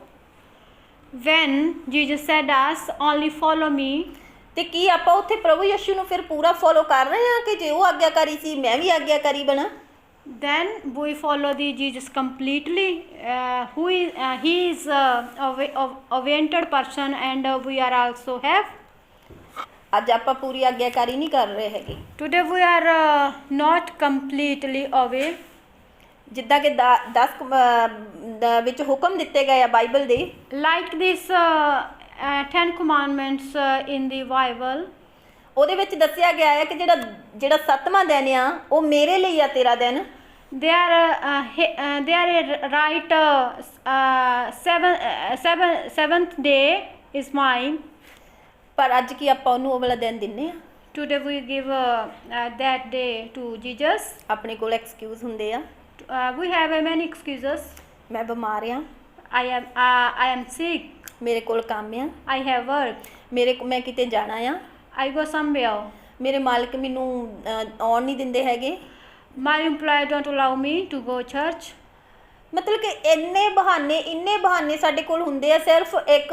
When Jesus said us, only follow me. ਤੇ ਕੀ ਆਪਾਂ ਉੱਥੇ ਪ੍ਰਭੂ ਯਿਸੂ ਨੂੰ ਫਿਰ ਪੂਰਾ ਫੋਲੋ ਕਰ ਰਹੇ ਹਾਂ ਕਿ ਜੇ ਉਹ ਆਗਿਆਕਾਰੀ ਸੀ ਮੈਂ ਵੀ ਆਗਿਆਕਾਰੀ ਬਣਾ? Then we follow the Jesus completely. He is obedient person, and we are also have. ਅੱਜ ਆਪਾਂ ਪੂਰੀ ਆਗਿਆਕਾਰੀ ਨਹੀਂ ਕਰ ਰਹੇ ਹੈਗੇ। Today we are not completely obey. ਜਿੱਦਾਂ ਕਿ 10 ਵਿੱਚ ਹੁਕਮ ਦਿੱਤੇ ਗਏ ਆ ਬਾਈਬਲ ਦੇ, Like this 10 commandments in the Bible. ਉਹਦੇ ਵਿੱਚ ਦੱਸਿਆ ਗਿਆ ਹੈ ਕਿ ਜਿਹੜਾ 7ਵਾਂ ਦਿਨ ਆ ਉਹ ਮੇਰੇ ਲਈ ਆ, ਤੇਰਾ ਦਿਨ। There is right seventh day is mine. ਪਰ ਅੱਜ ਕੀ ਆਪਾਂ ਉਹਨੂੰ ਉਹ ਵਾਲਾ ਦਿਨ ਦਿੰਨੇ ਆ? Today we give that day to Jesus. ਆਪਣੇ ਕੋਲ ਐਕਸਕਿਊਜ਼ ਹੁੰਦੇ ਆ। We have many excuses. ਮੈਂ ਬਿਮਾਰ ਆ, I am sick. ਮੇਰੇ ਕੋਲ ਕੰਮ ਆ, I have work. ਮੈਂ ਕਿਤੇ ਜਾਣਾ ਆ, I go somewhere. ਮੇਰੇ ਮਾਲਕ ਮੈਨੂੰ ਆਉਣ ਨਹੀਂ ਦਿੰਦੇ ਹੈਗੇ। My employer don't allow me to go church. ਮਤਲਬ ਕਿ ਇੰਨੇ ਬਹਾਨੇ ਸਾਡੇ ਕੋਲ ਹੁੰਦੇ ਆ ਸਿਰਫ ਇੱਕ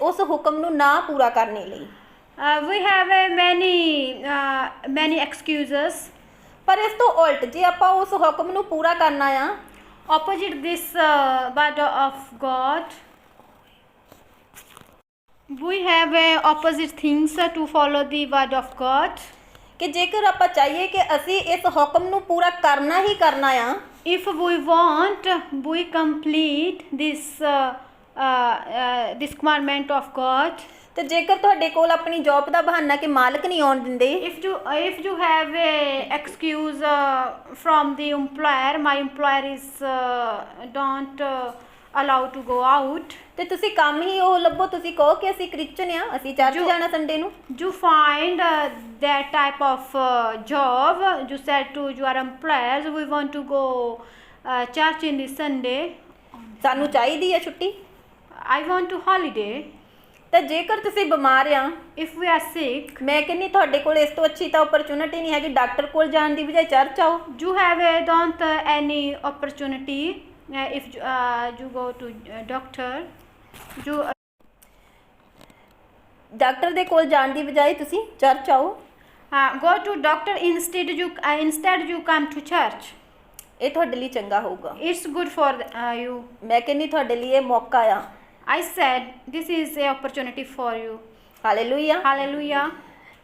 ਉਸ ਹੁਕਮ ਨੂੰ ਨਾ ਪੂਰਾ ਕਰਨੇ ਲਈ। We have many excuses. ਪਰ ਇਸ ਤੋਂ ਉਲਟ ਜੇ ਆਪਾਂ ਉਸ ਹੁਕਮ ਨੂੰ ਪੂਰਾ ਕਰਨਾ ਆ, opposite this word of God, we have opposite things to follow the word of God. ਕਿ ਜੇਕਰ ਆਪਾਂ ਚਾਹੀਏ ਕਿ ਅਸੀਂ ਇਸ ਹੁਕਮ ਨੂੰ ਪੂਰਾ ਕਰਨਾ ਹੀ ਕਰਨਾ ਆ, if we want, we complete this commandment of God. ਤੇ ਜੇਕਰ ਤੁਹਾਡੇ ਕੋਲ ਆਪਣੀ ਜੌਬ ਦਾ ਬਹਾਨਾ ਕਿ ਮਾਲਕ ਨਹੀਂ ਆਉਣ ਦਿੰਦੇ, if you have a excuse from the employer, my employer is don't allow to go out, ਤੇ ਤੁਸੀਂ ਕੰਮ ਹੀ ਉਹ ਲੱਭੋ, ਤੁਸੀਂ ਕਹੋ ਕਿ ਅਸੀਂ ਕ੍ਰਿਸਚਨ ਆ, ਅਸੀਂ ਚਰਚ ਜਾਣਾ ਸੰਡੇ ਨੂੰ। you find that type of job, you said to your employers, we want to go church in the Sunday, ਸਾਨੂੰ ਚਾਹੀਦੀ ਹੈ ਛੁੱਟੀ, I want to holiday. ਤਾਂ ਜੇਕਰ ਤੁਸੀਂ ਬਿਮਾਰ ਆ, if we are sick, ਮੈਂ ਕਹਿੰਦੀ ਤੁਹਾਡੇ ਕੋਲ ਇਸ ਤੋਂ ਅੱਛੀ ਤਾਂ ਓਪਰਚੁਨਿਟੀ ਨਹੀਂ ਹੈਗੀ ਡਾਕਟਰ ਕੋਲ ਜਾਣ ਦੀ ਬਜਾਏ ਚਰਚ ਆਓ। you have don't any opportunity if you go to doctor, you doctor ਦੇ ਕੋਲ ਜਾਣ ਦੀ ਬਜਾਏ ਤੁਸੀਂ ਚਰਚ ਆਓ। go to doctor instead you come to church. ਇਹ ਤੁਹਾਡੇ ਲਈ ਚੰਗਾ ਹੋਊਗਾ। It's good for you. ਮੈਂ ਕਹਿੰਦੀ ਤੁਹਾਡੇ ਲਈ ਇਹ ਮੌਕਾ ਆ। I said this is a opportunity for you. Hallelujah. Hallelujah.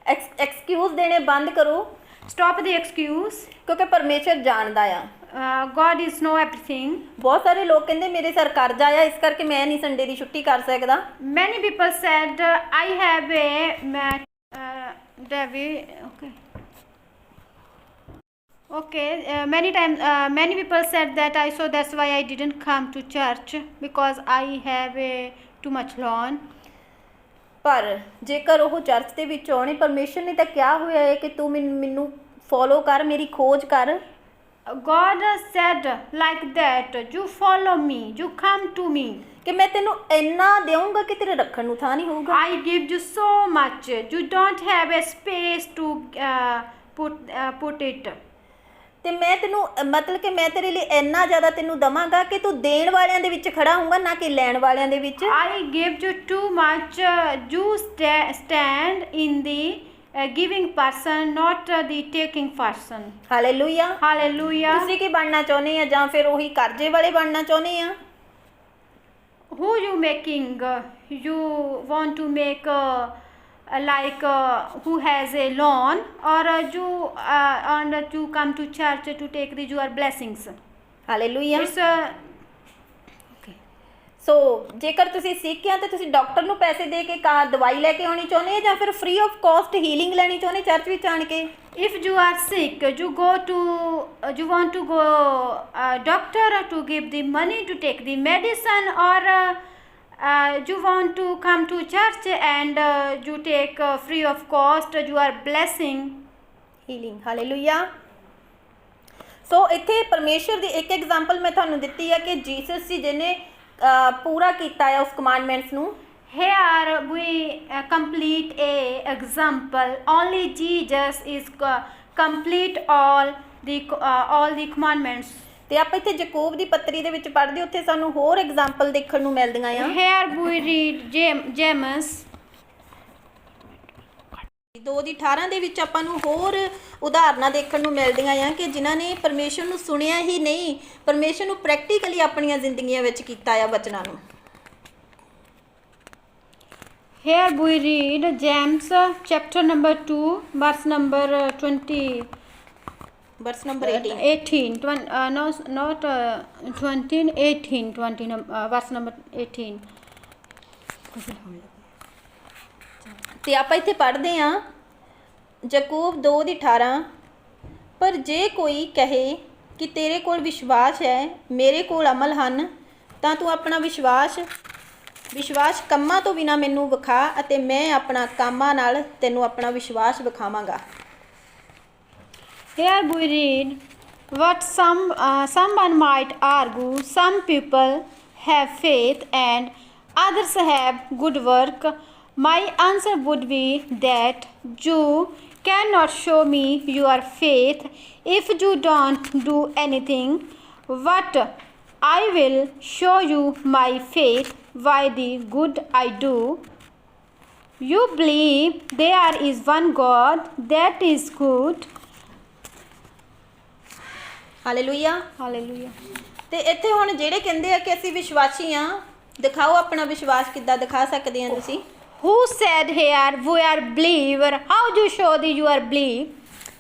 Excuse ਦੇਣੇ ਬੰਦ ਕਰੋ, Stop the excuse. ਕਿਉਂਕਿ ਪਰਮੇਸ਼ਰ ਜਾਣਦਾ ਆ। God is know everything. ਬਹੁਤ ਸਾਰੇ ਲੋਕ ਕਹਿੰਦੇ ਮੇਰੇ ਸਿਰ ਕਰਜ਼ਾ ਆ, ਇਸ ਕਰਕੇ ਮੈਂ ਨਹੀਂ ਸੰਡੇ ਦੀ ਛੁੱਟੀ ਕਰ ਸਕਦਾ। Many people said I have a David. Okay. Many people said that so that's why I didn't come to church because I have too much loan. ਪਰ ਜੇਕਰ ਉਹ ਚਰਚ ਦੇ ਵਿੱਚ ਆਉਣੇ, ਪਰਮੇਸ਼ਰ ਨੇ ਤਾਂ ਕਿਹਾ ਹੋਇਆ ਹੈ ਕਿ ਤੂੰ ਮੈਨੂੰ ਫੋਲੋ ਕਰ, ਮੇਰੀ ਖੋਜ ਕਰ। God said like that, you follow me, you come to me. ਕਿ ਮੈਂ ਤੈਨੂੰ ਇੰਨਾ ਦੇਵਾਂਗਾ ਕਿ ਤੇਰੇ ਰੱਖਣ ਨੂੰ ਥਾਂ ਨਹੀਂ ਹੋਊਗਾ। I give you so much, you don't have a space to put it. ਤੇ ਮੈਂ ਤੈਨੂੰ ਮਤਲਬ ਕਿ ਮੈਂ ਤੇਰੇ ਲਈ ਇੰਨਾ ਜ਼ਿਆਦਾ ਤੈਨੂੰ ਦਵਾਂਗਾ ਕਿ ਤੂੰ ਦੇਣ ਵਾਲਿਆਂ ਦੇ ਵਿੱਚ ਖੜਾ ਹੋਊਗਾ, ਨਾ ਕਿ ਲੈਣ ਵਾਲਿਆਂ ਦੇ ਵਿੱਚ। I give you too much, you stand in the giving person, not the taking person. Hallelujah. Hallelujah. ਤੁਸੀਂ ਕੀ ਬਣਨਾ ਚਾਹੁੰਦੇ ਆ, ਜਾਂ ਫਿਰ ਉਹੀ ਕਰਜ਼ੇ ਵਾਲੇ ਬਣਨਾ ਚਾਹੁੰਦੇ ਆ? Who you making? You want to make who has a loan, or you and to come to church to take your blessings. Hallelujah. It's okay. ਸੋ ਜੇਕਰ ਤੁਸੀਂ ਸਿੱਖ ਆ ਤਾਂ ਤੁਸੀਂ ਡਾਕਟਰ ਨੂੰ ਪੈਸੇ ਦੇ ਕੇ ਦਵਾਈ ਲੈ ਕੇ ਆਉਣੀ ਚਾਹੁੰਦੇ ਆ, ਜਾਂ ਫਿਰ ਫ੍ਰੀ ਆਫ ਕਾਸਟ ਹੀਲਿੰਗ ਲੈਣੀ ਚਾਹੁੰਦੇ ਚਰਚ ਵਿੱਚ ਆਣ ਕੇ? If you are sick, you want to go doctor to give the money to take the medicine, or you want to come to church and you take free of cost your blessing. Healing. Hallelujah. So ਇੱਥੇ ਪਰਮੇਸ਼ਰ ਦੀ ਇੱਕ example ਮੈਂ ਤੁਹਾਨੂੰ ਦਿੱਤੀ ਹੈ ਕਿ Jesus ਜੀ ਜਿਹਨੇ ਪੂਰਾ ਕੀਤਾ ਹੈ ਉਸ ਕਮਾਂਡਮੈਂਟਸ ਨੂੰ। Here we complete a example. Only Jesus is complete all the commandments. ਤੇ ਆਪਾਂ ਇੱਥੇ ਯਾਕੂਬ ਦੀ ਪੱਤਰੀ ਦੇ ਵਿੱਚ ਪੜ੍ਹਦੇ, ਉੱਥੇ ਸਾਨੂੰ ਹੋਰ ਐਗਜ਼ਾਮਪਲ ਦੇਖਣ ਨੂੰ ਮਿਲਦੀਆਂ ਆ। Here we read James 2:18 ਦੇ ਵਿੱਚ ਆਪਾਂ ਨੂੰ ਹੋਰ ਉਦਾਹਰਨਾਂ ਦੇਖਣ ਨੂੰ ਮਿਲਦੀਆਂ ਆ ਕਿ ਜਿਨ੍ਹਾਂ ਨੇ ਪਰਮੇਸ਼ਰ ਨੂੰ ਸੁਣਿਆ ਹੀ ਨਹੀਂ, ਪਰਮੇਸ਼ਰ ਨੂੰ ਪ੍ਰੈਕਟੀਕਲੀ ਆਪਣੀਆਂ ਜ਼ਿੰਦਗੀਆਂ ਵਿੱਚ ਕੀਤਾ ਆ ਵਚਨਾਂ ਨੂੰ। Here we read James chapter number 2 verse number 20. Verse number 18. 18. No, not 20. 18. 20. Verse number 18. ਤੇ ਆਪਾਂ ਇੱਥੇ ਪੜ੍ਹਦੇ ਆ ਯਾਕੂਬ 2:18, ਪਰ ਜੇ ਕੋਈ ਕਹੇ ਕਿ ਤੇਰੇ ਕੋਲ ਵਿਸ਼ਵਾਸ ਹੈ, ਮੇਰੇ ਕੋਲ ਅਮਲ ਹਨ, ਤਾਂ ਤੂੰ ਆਪਣਾ ਵਿਸ਼ਵਾਸ ਕੰਮਾਂ ਤੋਂ ਬਿਨਾਂ ਮੈਨੂੰ ਵਿਖਾ, ਅਤੇ ਮੈਂ ਆਪਣਾ ਕੰਮਾਂ ਨਾਲ ਤੈਨੂੰ ਆਪਣਾ ਵਿਸ਼ਵਾਸ ਵਿਖਾਵਾਂਗਾ। Here we read what someone might argue. Some people have faith and others have good work. My answer would be that you cannot show me your faith if you don't do anything. But I will show you my faith by the good I do. You believe there is one God, that is good. Hallelujah. Hallelujah. ਤੇ ਇੱਥੇ ਹੁਣ ਜਿਹੜੇ ਕਹਿੰਦੇ ਆ ਕਿ ਅਸੀਂ ਵਿਸ਼ਵਾਸੀ ਆ, ਦਿਖਾਓ ਆਪਣਾ ਵਿਸ਼ਵਾਸ ਕਿੱਦਾਂ ਦਿਖਾ ਸਕਦੇ ਆ ਤੁਸੀਂ? Who said here we are believer? How do you show that you are believe?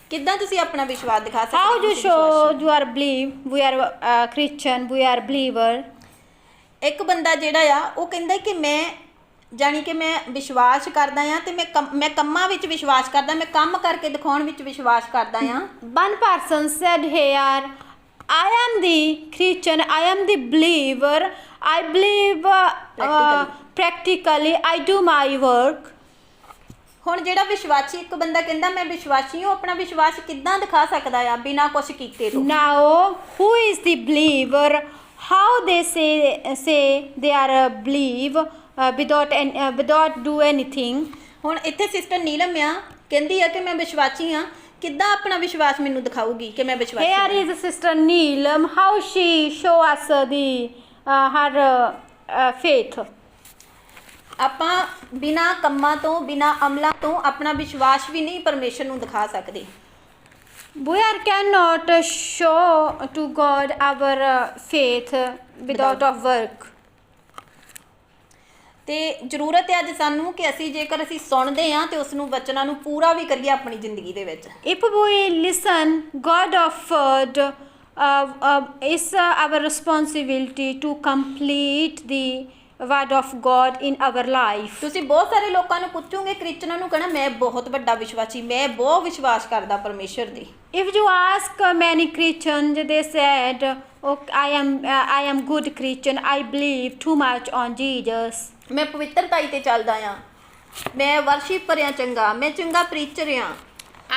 ਕਿੱਦਾਂ ਤੁਸੀਂ ਆਪਣਾ ਵਿਸ਼ਵਾਸ ਦਿਖਾ ਸਕਦੇ How ਹੋ do you ਤੁਸੀਂ show ਵਿਸ਼ਵਾਸੀ? you are believe? We are Christian. We are believer. ਇੱਕ ਬੰਦਾ ਜਿਹੜਾ ਆ ਉਹ ਕਹਿੰਦਾ ਕਿ ਮੈਂ ਜਾਣੀ ਕਿ ਮੈਂ ਵਿਸ਼ਵਾਸ ਕਰਦਾ ਆ, ਤੇ ਮੈਂ ਕੰਮਾਂ ਵਿੱਚ ਵਿਸ਼ਵਾਸ ਕਰਦਾ, ਮੈਂ ਕੰਮ ਕਰਕੇ ਦਿਖਾਉਣ ਵਿੱਚ ਵਿਸ਼ਵਾਸ ਕਰਦਾ ਆ। One person said here, I am the Christian. I am the believer. I believe practically. I do my work. ਹੁਣ ਜਿਹੜਾ ਵਿਸ਼ਵਾਸੀ ਇੱਕ ਬੰਦਾ ਕਹਿੰਦਾ ਮੈਂ ਵਿਸ਼ਵਾਸੀ ਹਾਂ, ਆਪਣਾ ਵਿਸ਼ਵਾਸ ਕਿੱਦਾਂ ਦਿਖਾ ਸਕਦਾ ਆ ਬਿਨਾਂ ਕੁਝ ਕੀਤੇ ਤੋਂ? Now, who is the believer? How they say they are a believe without do anything. ਹੁਣ ਇੱਥੇ ਸਿਸਟਰ ਨੀਲਮ ਆ ਕਹਿੰਦੀ ਆ ਕਿ ਮੈਂ ਵਿਸ਼ਵਾਸੀ ਆ, ਕਿੱਦਾਂ ਆਪਣਾ ਵਿਸ਼ਵਾਸ ਮੈਨੂੰ ਦਿਖਾਊਗੀ ਕਿ ਮੈਂ ਵਿਸ਼ਵਾਸੀ Here ਹਾਂ? is Sister Neelam, how she show us her faith. ਆਪਾਂ ਬਿਨਾ ਕੰਮਾਂ ਤੋਂ ਬਿਨਾ ਅਮਲਾਂ ਤੋਂ ਆਪਣਾ ਵਿਸ਼ਵਾਸ ਵੀ ਨਹੀਂ ਪਰਮੇਸ਼ਰ ਨੂੰ ਦਿਖਾ ਸਕਦੇ। We cannot show to God our faith without of work. ਤੇ ਜ਼ਰੂਰਤ ਹੈ ਅੱਜ ਸਾਨੂੰ ਕਿ ਅਸੀਂ ਜੇਕਰ ਅਸੀਂ ਸੁਣਦੇ ਹਾਂ ਤੇ ਉਸ ਨੂੰ ਵਚਨਾਂ ਨੂੰ ਪੂਰਾ ਵੀ ਕਰੀਏ ਆਪਣੀ ਜ਼ਿੰਦਗੀ ਦੇ ਵਿੱਚ। If we listen God of word, it's our responsibility to complete the word of God in our life. ਤੁਸੀਂ ਬਹੁਤ ਸਾਰੇ ਲੋਕਾਂ ਨੂੰ ਪੁੱਛੋਗੇ, ਕ੍ਰਿਸਚਨਾਂ ਨੂੰ ਕਹਿਣਾ ਮੈਂ ਬਹੁਤ ਵੱਡਾ ਵਿਸ਼ਵਾਸੀ, ਮੈਂ ਬਹੁਤ ਵਿਸ਼ਵਾਸ ਕਰਦਾ ਪਰਮੇਸ਼ਰ ਦੀ। If you ask many Christians, they said, "Oh, I am good Christian. I believe too much on Jesus. ਮੈਂ ਪਵਿੱਤਰਤਾਈ ਤੇ ਚੱਲਦਾ ਆ, ਮੈਂ ਵਰਸ਼ਿਪਰ ਆ ਚੰਗਾ, ਮੈਂ ਚੰਗਾ ਪ੍ਰੀਚਰ ਆ,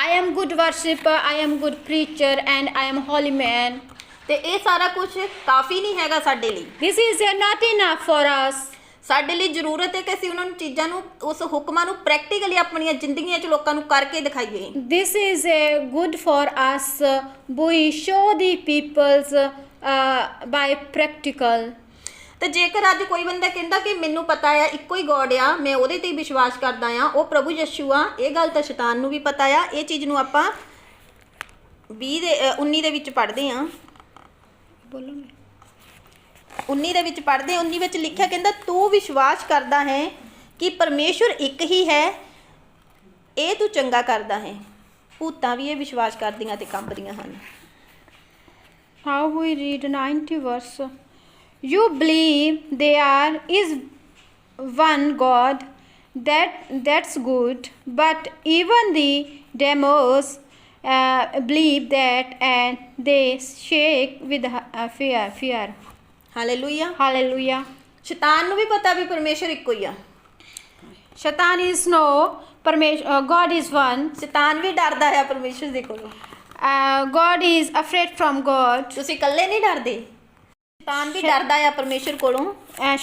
I am good worshipper. I am good preacher, and I am holy man." ਤੇ ਇਹ ਸਾਰਾ ਕੁਝ ਕਾਫੀ ਨਹੀਂ ਹੈਗਾ ਸਾਡੇ ਲਈ। This is not enough for us. ਸਾਡੇ ਲਈ ਜ਼ਰੂਰਤ ਹੈ ਕਿ ਅਸੀਂ ਉਹਨਾਂ ਨੂੰ ਚੀਜ਼ਾਂ ਨੂੰ, ਉਸ ਹੁਕਮਾਂ ਨੂੰ ਪ੍ਰੈਕਟੀਕਲੀ ਆਪਣੀਆਂ ਜ਼ਿੰਦਗੀਆਂ 'ਚ ਲੋਕਾਂ ਨੂੰ ਕਰਕੇ ਦਿਖਾਈਏ। This is good for us. We show the peoples by practical. ਤੇ ਜੇਕਰ ਅੱਜ ਕੋਈ ਬੰਦਾ ਕਹਿੰਦਾ ਕਿ ਮੈਨੂੰ ਪਤਾ ਆ ਇੱਕੋ ਹੀ ਗੋਡ ਆ, ਮੈਂ ਉਹਦੇ ਤੇ ਹੀ ਵਿਸ਼ਵਾਸ ਕਰਦਾ ਆ, ਉਹ ਪ੍ਰਭੂ ਯਿਸੂ ਆ, ਇਹ ਗੱਲ ਤਾਂ ਸ਼ੈਤਾਨ ਨੂੰ ਵੀ ਪਤਾ ਆ। ਇਹ ਚੀਜ਼ ਨੂੰ ਆਪਾਂ 19 ਦੇ ਵਿੱਚ ਪੜ੍ਹਦੇ ਆ। ਬੋਲੋ 19 ਦੇ ਵਿੱਚ ਪੜ੍ਹਦੇ ਆ, 19 ਵਿੱਚ ਲਿਖਿਆ ਕਹਿੰਦਾ ਤੂੰ ਵਿਸ਼ਵਾਸ ਕਰਦਾ ਹੈ ਕਿ ਪਰਮੇਸ਼ਵਰ ਇੱਕ ਹੀ ਹੈ, ਇਹ ਤੂੰ ਚੰਗਾ ਕਰਦਾ ਹੈ। ਭੂਤਾਂ ਵੀ ਇਹ ਵਿਸ਼ਵਾਸ ਕਰਦੀਆਂ ਤੇ ਕੰਬਦੀਆਂ ਹਨ। How we read 90 verse. You believe there is one God, that's good, but even the demons believe that, and they shake with fear. Hallelujah. Hallelujah. ਸ਼ੈਤਾਨ ਨੂੰ ਵੀ ਪਤਾ ਵੀ ਪਰਮੇਸ਼ਵਰ ਇੱਕੋ ਹੀ ਆ। Shaitan is no, God is one. ਸ਼ੈਤਾਨ ਵੀ ਡਰਦਾ ਹੈ ਪਰਮੇਸ਼ਵਰ ਦੇ ਕੋਲੋਂ। God is afraid from God. ਤੁਸੀਂ ਇਕੱਲੇ ਨਹੀਂ ਡਰਦੇ, ਸ਼ੈਤਾਨ ਵੀ ਡਰਦਾ ਆ ਪਰਮੇਸ਼ਵਰ ਕੋਲੋਂ।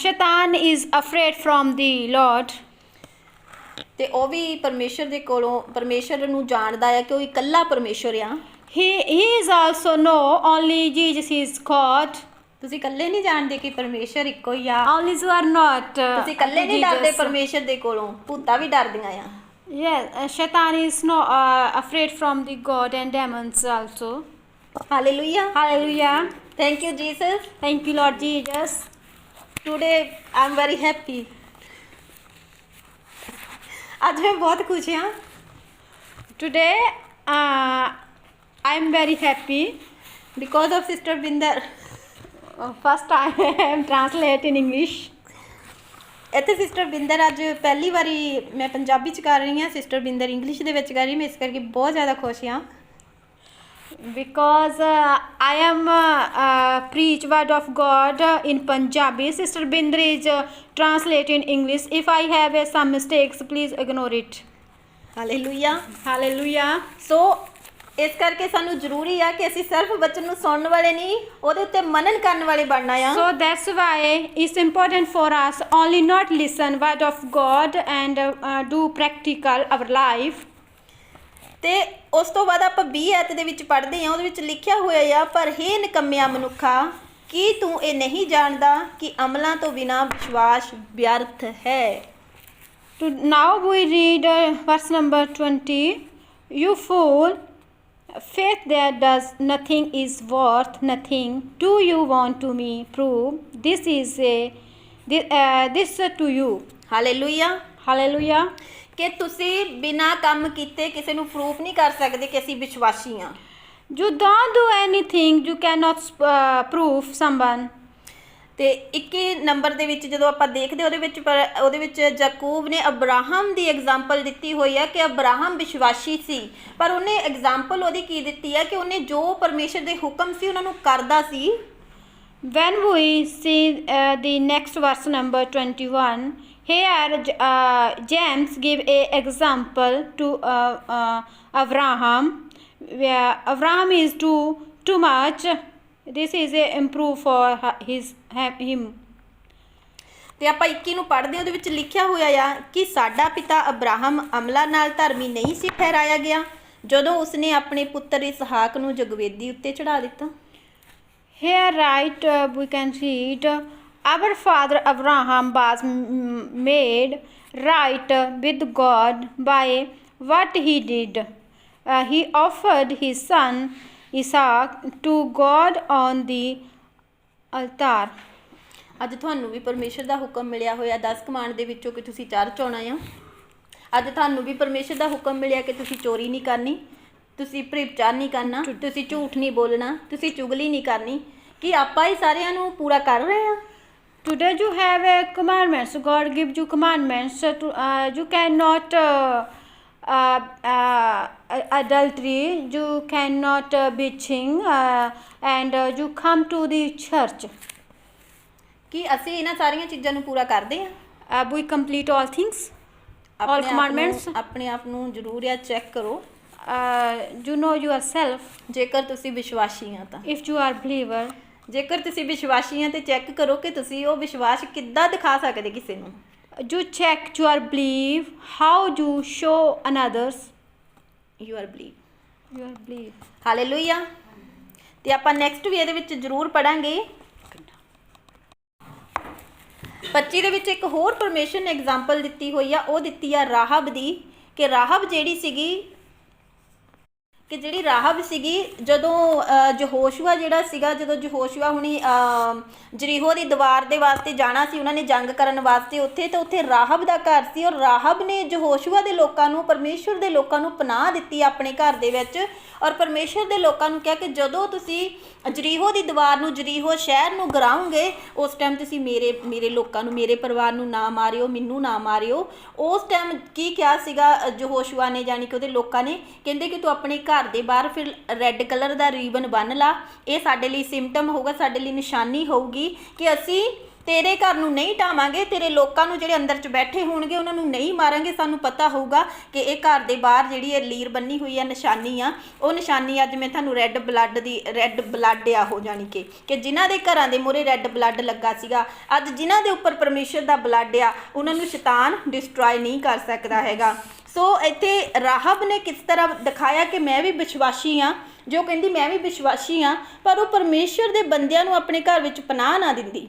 Shaitan is afraid from the Lord. ਤੇ ਉਹ ਵੀ ਪਰਮੇਸ਼ਵਰ ਦੇ ਕੋਲੋਂ, ਪਰਮੇਸ਼ਵਰ ਨੂੰ ਜਾਣਦਾ ਆ ਕਿ ਉਹ ਇਕੱਲਾ ਪਰਮੇਸ਼ਵਰ ਆ। He is also know only Jesus is God. ਤੁਸੀਂ ਇਕੱਲੇ ਨਹੀਂ ਜਾਣਦੇ ਕਿ ਪਰਮੇਸ਼ਵਰ ਇੱਕੋ ਹੀ ਆ। Only you are not. ਤੁਸੀਂ ਇਕੱਲੇ ਨਹੀਂ ਡਰਦੇ Jesus. ਪਰਮੇਸ਼ਵਰ ਦੇ ਕੋਲੋਂ, ਭੂਤਾਂ ਵੀ ਡਰਦੀਆਂ ਆ। Yes, Shaitan is no afraid from the God and demons also. Hallelujah. Hallelujah. Thank you Jesus. Thank you, Lord Jesus. Today I am very happy. ਅੱਜ ਮੈਂ ਬਹੁਤ ਖੁਸ਼ ਹਾਂ। Today, I am very happy. Because of sister Binder. First time I am translate in English. ਇੱਥੇ sister Binder ਅੱਜ ਪਹਿਲੀ ਵਾਰੀ ਮੈਂ ਪੰਜਾਬੀ 'ਚ ਕਰ ਰਹੀ ਹਾਂ, ਸਿਸਟਰ ਬਿੰਦਰ ਇੰਗਲਿਸ਼ ਦੇ ਵਿੱਚ ਕਰ ਰਹੀ, ਮੈਂ ਇਸ ਕਰਕੇ ਬਹੁਤ ਜ਼ਿਆਦਾ ਖੁਸ਼ ਹਾਂ। Because I am preach word of God in Punjabi. Sister Binder is translate in English. If I have some mistakes, please ignore it. Hallelujah. Hallelujah. ਸੋ ਇਸ ਕਰਕੇ ਸਾਨੂੰ ਜ਼ਰੂਰੀ ਆ ਕਿ ਅਸੀਂ ਸਿਰਫ ਵਚਨ ਨੂੰ ਸੁਣਨ ਵਾਲੇ ਨਹੀਂ, ਉਹਦੇ ਉੱਤੇ ਮਨਨ ਕਰਨ ਵਾਲੇ ਬਣਨਾ ਆ। So that's why it's important for us only not listen word of God and do practical our life. ਤੇ ਉਸ ਤੋਂ ਬਾਅਦ ਆਪਾਂ 20 ਐਤ ਦੇ ਵਿੱਚ ਪੜ੍ਹਦੇ ਹਾਂ, ਉਹਦੇ ਵਿੱਚ ਲਿਖਿਆ ਹੋਇਆ ਆ, ਪਰ ਹੇ ਨਿਕੰਮਿਆ ਮਨੁੱਖਾ, ਕੀ ਤੂੰ ਇਹ ਨਹੀਂ ਜਾਣਦਾ ਕਿ ਅਮਲਾਂ ਤੋਂ ਬਿਨਾਂ ਵਿਸ਼ਵਾਸ ਵਿਅਰਥ ਹੈ। Now we read verse number 20. You fool, faith that does nothing is worth nothing. Do you want to me prove this to you? Hallelujah. Hallelujah. ਕਿ ਤੁਸੀਂ ਬਿਨਾਂ ਕੰਮ ਕੀਤੇ ਕਿਸੇ ਨੂੰ ਪ੍ਰੂਫ ਨਹੀਂ ਕਰ ਸਕਦੇ ਕਿ ਅਸੀਂ ਵਿਸ਼ਵਾਸੀ ਹਾਂ। You don't do anything, you cannot prove someone. ਤੇ 21 ਨੰਬਰ ਦੇ ਵਿੱਚ ਜਦੋਂ ਆਪਾਂ ਦੇਖਦੇ ਉਹਦੇ ਵਿੱਚ ਯਾਕੂਬ ਨੇ ਅਬਰਾਹਮ ਦੀ ਐਗਜ਼ਾਮਪਲ ਦਿੱਤੀ ਹੋਈ ਆ ਕਿ ਅਬਰਾਹਮ ਵਿਸ਼ਵਾਸੀ ਸੀ, ਪਰ ਉਹਨੇ ਐਗਜ਼ਾਮਪਲ ਉਹਦੀ ਕੀ ਦਿੱਤੀ ਆ ਕਿ ਉਹਨੇ ਜੋ ਪਰਮੇਸ਼ਰ ਦੇ ਹੁਕਮ ਸੀ ਉਹਨਾਂ ਨੂੰ ਕਰਦਾ ਸੀ। When we see the next verse number 21, here James give a example to Abraham. Where Abraham is too much. This is a improve for him. ਤੇ ਆਪਾਂ 21 ਨੂੰ ਪੜ੍ਹਦੇ ਹਾਂ, ਉਹਦੇ ਵਿੱਚ ਲਿਖਿਆ ਹੋਇਆ ਆ ਕਿ ਸਾਡਾ ਪਿਤਾ ਅਬਰਾਹਮ ਅਮਲਾਂ ਨਾਲ ਧਰਮੀ ਨਹੀਂ ਸੀ ਠਹਿਰਾਇਆ ਗਿਆ ਜਦੋਂ ਉਸਨੇ ਆਪਣੇ ਪੁੱਤਰ ਇਸਹਾਕ ਨੂੰ ਜਗਵੇਦੀ ਉੱਤੇ ਚੜਾ ਦਿੱਤਾ। Here, right, we can read, our father Abraham was made right with God by what he did. He offered his son Isaac to God on the altar. ਅੱਜ ਤੁਹਾਨੂੰ ਵੀ ਪਰਮੇਸ਼ਰ ਦਾ ਹੁਕਮ ਮਿਲਿਆ ਹੋਇਆ 10 ਕਮਾਂਡ ਦੇ ਵਿੱਚੋਂ ਕਿ ਤੁਸੀਂ ਚਰਚ ਆਉਣਾ ਆ। ਅੱਜ ਤੁਹਾਨੂੰ ਵੀ ਪਰਮੇਸ਼ਰ ਦਾ ਹੁਕਮ ਮਿਲਿਆ ਕਿ ਤੁਸੀਂ ਚੋਰੀ ਨਹੀਂ ਕਰਨੀ, ਤੁਸੀਂ ਭ੍ਰਿਸ਼ਟਾਚਾਰ ਨਹੀਂ ਕਰਨਾ, ਤੁਸੀਂ ਝੂਠ ਨਹੀਂ ਬੋਲਣਾ, ਤੁਸੀਂ ਚੁਗਲੀ ਨਹੀਂ ਕਰਨੀ। ਕਿ ਆਪਾਂ ਹੀ ਸਾਰਿਆਂ ਨੂੰ ਪੂਰਾ ਕਰ ਰਹੇ ਹਾਂ। Today you have a commandments. God gives you commandments. You cannot adultery. You cannot bitching, and you come to the church. ਕਿ ਅਸੀਂ ਇਹਨਾਂ ਸਾਰੀਆਂ ਚੀਜ਼ਾਂ ਨੂੰ ਪੂਰਾ ਕਰਦੇ ਹਾਂ। We complete all things, all commandments. ਆਪਣੇ ਆਪ ਨੂੰ ਜ਼ਰੂਰ ਆ ਚੈੱਕ ਕਰੋ। You know yourself. ਜੇਕਰ ਤੁਸੀਂ ਵਿਸ਼ਵਾਸੀ ਆ ਤਾਂ, If you are believer, ਜੇਕਰ ਤੁਸੀਂ ਵਿਸ਼ਵਾਸੀ ਆ ਤੇ ਚੈੱਕ ਕਰੋ ਕਿ ਤੁਸੀਂ ਉਹ ਵਿਸ਼ਵਾਸ ਕਿੱਦਾਂ ਦਿਖਾ ਸਕਦੇ ਕਿਸੇ ਨੂੰ। you check your belief, how you show others. You are believe, You are believe. Hallelujah. ਤੇ ਆਪਾਂ ਨੈਕਸਟ ਵੀ ਇਹਦੇ ਵਿੱਚ ਜ਼ਰੂਰ ਪੜਾਂਗੇ। 25 ਦੇ ਵਿੱਚ ਇੱਕ ਹੋਰ ਪਰਮੇਸ਼ਰ ਨੇ ਐਗਜ਼ਾਮਪਲ ਦਿੱਤੀ ਹੋਈ ਆ, ਉਹ ਦਿੱਤੀ ਆ ਰਾਹਬ ਦੀ। ਕਿ ਰਾਹਬ ਜਿਹੜੀ ਸੀਗੀ ਜਦੋਂ ਯਹੋਸ਼ੂਆ ਜਿਹੜਾ ਸੀਗਾ, ਜਦੋਂ ਯਹੋਸ਼ੂਆ ਹੁਣੀ ਜਰੀਹੋ ਦੀ ਦੀਵਾਰ ਦੇ ਵਾਸਤੇ ਜਾਣਾ ਸੀ, ਉਹਨਾਂ ਨੇ ਜੰਗ ਕਰਨ ਵਾਸਤੇ ਉੱਥੇ, ਤਾਂ ਉੱਥੇ ਰਾਹਬ ਦਾ ਘਰ ਸੀ। ਔਰ ਰਾਹਬ ਨੇ ਯਹੋਸ਼ੂਆ ਦੇ ਲੋਕਾਂ ਨੂੰ, ਪਰਮੇਸ਼ਰ ਦੇ ਲੋਕਾਂ ਨੂੰ ਪਨਾਹ ਦਿੱਤੀ ਆਪਣੇ ਘਰ ਦੇ ਵਿੱਚ। ਔਰ ਪਰਮੇਸ਼ਰ ਦੇ ਲੋਕਾਂ ਨੂੰ ਕਿਹਾ ਕਿ ਜਦੋਂ ਤੁਸੀਂ ਜਰੀਹੋ ਦੀ ਦੀਵਾਰ ਨੂੰ, ਜਰੀਹੋ ਸ਼ਹਿਰ ਨੂੰ ਗਿਰਾਓਗੇ, ਉਸ ਟਾਈਮ ਤੁਸੀਂ ਮੇਰੇ ਲੋਕਾਂ ਨੂੰ, ਮੇਰੇ ਪਰਿਵਾਰ ਨੂੰ ਨਾ ਮਾਰਿਓ, ਮੈਨੂੰ ਨਾ ਮਾਰਿਓ। ਉਸ ਟਾਈਮ ਕੀ ਕਿਹਾ ਸੀਗਾ ਯਹੋਸ਼ੂਆ ਨੇ, ਜਾਣੀ ਕਿ ਉਹਦੇ ਲੋਕਾਂ ਨੇ, ਕਹਿੰਦੇ ਕਿ ਤੂੰ ਆਪਣੇ ਘਰ ਦੇ ਬਾਹਰ ਫਿਰ ਰੈੱਡ ਕਲਰ ਦਾ ਰੀਬਨ ਬੰਨ੍ਹ ਲਾ। ਇਹ ਸਾਡੇ ਲਈ ਸਿੰਪਟਮ ਹੋਊਗਾ, ਸਾਡੇ ਲਈ ਨਿਸ਼ਾਨੀ ਹੋਊਗੀ ਕਿ ਅਸੀਂ ਤੇਰੇ ਘਰ ਨੂੰ ਨਹੀਂ ਢਾਵਾਂਗੇ, ਤੇਰੇ ਲੋਕਾਂ ਨੂੰ ਜਿਹੜੇ ਅੰਦਰ 'ਚ ਬੈਠੇ ਹੋਣਗੇ ਉਹਨਾਂ ਨੂੰ ਨਹੀਂ ਮਾਰਾਂਗੇ। ਸਾਨੂੰ ਪਤਾ ਹੋਊਗਾ ਕਿ ਇਹ ਘਰ ਦੇ ਬਾਹਰ ਜਿਹੜੀ ਇਹ ਲੀਰ ਬੰਨੀ ਹੋਈ ਆ, ਨਿਸ਼ਾਨੀ ਆ, ਉਹ ਨਿਸ਼ਾਨੀ ਅੱਜ ਮੈਂ ਤੁਹਾਨੂੰ ਰੈੱਡ ਬਲੱਡ ਆ ਉਹ, ਜਾਣੀ ਕਿ ਜਿਨ੍ਹਾਂ ਦੇ ਘਰਾਂ ਦੇ ਮੂਹਰੇ ਰੈੱਡ ਬਲੱਡ ਲੱਗਾ ਸੀਗਾ, ਅੱਜ ਜਿਨ੍ਹਾਂ ਦੇ ਉੱਪਰ ਪਰਮੇਸ਼ਰ ਦਾ ਬਲੱਡ ਆ, ਉਹਨਾਂ ਨੂੰ ਸ਼ੈਤਾਨ ਡਿਸਟਰੋਏ ਨਹੀਂ ਕਰ ਸਕਦਾ ਹੈਗਾ। ਸੋ ਇੱਥੇ ਰਾਹਬ ਨੇ ਕਿਸ ਤਰ੍ਹਾਂ ਦਿਖਾਇਆ ਕਿ ਮੈਂ ਵੀ ਵਿਸ਼ਵਾਸੀ ਹਾਂ, ਜੋ ਕਹਿੰਦੀ ਮੈਂ ਵੀ ਵਿਸ਼ਵਾਸੀ ਹਾਂ, ਪਰ ਉਹ ਪਰਮੇਸ਼ਰ ਦੇ ਬੰਦਿਆਂ ਨੂੰ ਆਪਣੇ ਘਰ ਵਿੱਚ ਪਨਾਹ ਨਾ ਦਿੰਦੀ,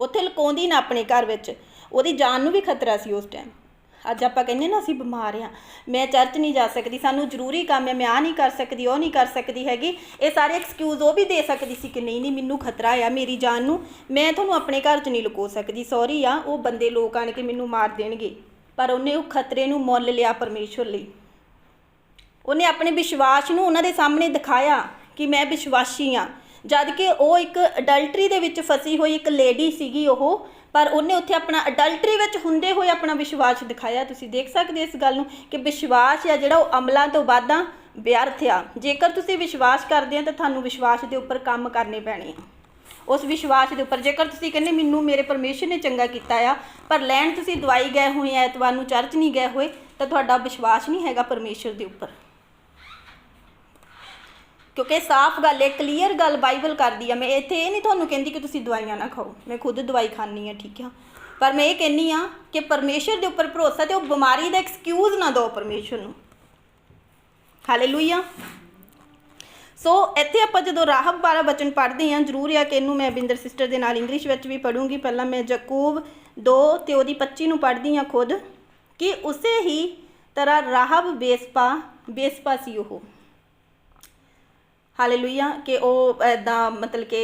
ਉੱਥੇ ਲੁਕਾਉਂਦੀ ਨਾ ਆਪਣੇ ਘਰ ਵਿੱਚ। ਉਹਦੀ ਜਾਨ ਨੂੰ ਵੀ ਖਤਰਾ ਸੀ ਉਸ ਟਾਈਮ। ਅੱਜ ਆਪਾਂ ਕਹਿੰਦੇ ਨਾ ਅਸੀਂ ਬਿਮਾਰ ਹਾਂ, ਮੈਂ ਚਰਚ ਨਹੀਂ ਜਾ ਸਕਦੀ, ਸਾਨੂੰ ਜ਼ਰੂਰੀ ਕੰਮ ਹੈ, ਮੈਂ ਆਹ ਨਹੀਂ ਕਰ ਸਕਦੀ, ਉਹ ਨਹੀਂ ਕਰ ਸਕਦੀ ਹੈਗੀ। ਇਹ ਸਾਰੇ ਐਕਸਕਿਊਜ਼ ਉਹ ਵੀ ਦੇ ਸਕਦੀ ਸੀ ਕਿ ਨਹੀਂ ਮੈਨੂੰ ਖਤਰਾ ਆ ਮੇਰੀ ਜਾਨ ਨੂੰ, ਮੈਂ ਤੁਹਾਨੂੰ ਆਪਣੇ ਘਰ 'ਚ ਨਹੀਂ ਲੁਕੋ ਸਕਦੀ, ਸੌਰੀ ਆ, ਉਹ ਬੰਦੇ ਲੋਕ ਆਣ ਕੇ ਮੈਨੂੰ ਮਾਰ ਦੇਣਗੇ। ਪਰ ਉਹਨੇ ਉਹ ਖਤਰੇ ਨੂੰ ਮੁੱਲ ਲਿਆ ਪਰਮੇਸ਼ਰ ਲਈ। ਉਹਨੇ ਆਪਣੇ ਵਿਸ਼ਵਾਸ ਨੂੰ ਉਹਨਾਂ ਦੇ ਸਾਹਮਣੇ ਦਿਖਾਇਆ ਕਿ ਮੈਂ ਵਿਸ਼ਵਾਸੀ ਹਾਂ, ਜਦ ਕਿ ਉਹ ਇੱਕ ਅਡਲਟਰੀ ਦੇ ਵਿੱਚ ਫਸੀ ਹੋਈ ਇੱਕ ਲੇਡੀ ਸੀਗੀ ਉਹ, ਪਰ ਉਹਨੇ ਉੱਥੇ ਆਪਣਾ ਅਡਲਟਰੀ ਵਿੱਚ ਹੁੰਦੇ ਹੋਏ ਆਪਣਾ ਵਿਸ਼ਵਾਸ ਦਿਖਾਇਆ। ਤੁਸੀਂ ਦੇਖ ਸਕਦੇ ਇਸ ਗੱਲ ਨੂੰ ਕਿ ਵਿਸ਼ਵਾਸ ਆ ਜਿਹੜਾ ਉਹ ਅਮਲਾਂ ਤੋਂ ਬਾਅਦਾਂ ਵਿਅਰਥ ਆ। ਜੇਕਰ ਤੁਸੀਂ ਵਿਸ਼ਵਾਸ ਕਰਦੇ ਆ ਤਾਂ ਤੁਹਾਨੂੰ ਵਿਸ਼ਵਾਸ ਦੇ ਉੱਪਰ ਕੰਮ ਕਰਨੇ ਪੈਣੇ ਆ, ਉਸ ਵਿਸ਼ਵਾਸ ਦੇ ਉੱਪਰ। ਜੇਕਰ ਤੁਸੀਂ ਕਹਿੰਦੇ ਮੈਨੂੰ ਮੇਰੇ ਪਰਮੇਸ਼ਰ ਨੇ ਚੰਗਾ ਕੀਤਾ ਆ, ਪਰ ਲੈਣ ਤੁਸੀਂ ਦਵਾਈ ਗਏ ਹੋਏ, ਐਤਵਾਰ ਨੂੰ ਚਰਚ ਨਹੀਂ ਗਏ ਹੋਏ, ਤਾਂ ਤੁਹਾਡਾ ਵਿਸ਼ਵਾਸ ਨਹੀਂ ਹੈਗਾ ਪਰਮੇਸ਼ਰ ਦੇ ਉੱਪਰ। ਕਿਉਂਕਿ ਸਾਫ਼ ਗੱਲ ਹੈ, ਕਲੀਅਰ ਗੱਲ ਬਾਈਬਲ ਕਰਦੀ ਆ। ਮੈਂ ਇੱਥੇ ਇਹ ਨਹੀਂ ਤੁਹਾਨੂੰ ਕਹਿੰਦੀ ਕਿ ਤੁਸੀਂ ਦਵਾਈਆਂ ਨਾ ਖਾਓ, ਮੈਂ ਖੁਦ ਦਵਾਈ ਖਾਂਦੀ ਹਾਂ, ਠੀਕ ਆ, ਪਰ ਮੈਂ ਇਹ ਕਹਿੰਦੀ ਹਾਂ ਕਿ ਪਰਮੇਸ਼ਰ ਦੇ ਉੱਪਰ ਭਰੋਸਾ, ਤੇ ਉਹ ਬਿਮਾਰੀ ਦਾ ਐਕਸਕਿਊਜ਼ ਨਾ ਦਿਓ ਪਰਮੇਸ਼ਰ ਨੂੰ। ਹਾਲੇਲੂਇਆ। ਸੋ ਇੱਥੇ ਆਪਾਂ ਜਦੋਂ ਰਾਹਬ ਵਾਲਾ ਵਚਨ ਪੜ੍ਹਦੇ ਹਾਂ, ਜ਼ਰੂਰ ਆ ਕਿ ਇਹਨੂੰ ਮੈਂ ਬਿੰਦਰ ਸਿਸਟਰ ਦੇ ਨਾਲ ਇੰਗਲਿਸ਼ ਵਿੱਚ ਵੀ ਪੜ੍ਹੂੰਗੀ। ਪਹਿਲਾਂ ਮੈਂ ਯਾਕੂਬ 2 ਤੇ ਉਹਦੀ 25 ਨੂੰ ਪੜ੍ਹਦੀ ਹਾਂ ਖੁਦ, ਕਿ ਉਸੇ ਹੀ ਤਰ੍ਹਾਂ ਰਾਹਬ ਬੇਸਪਾ ਸੀ ਉਹ। ਹਾਲੇਲੂਇਆ। ਕਿ ਉਹ ਇੱਦਾਂ ਮਤਲਬ ਕਿ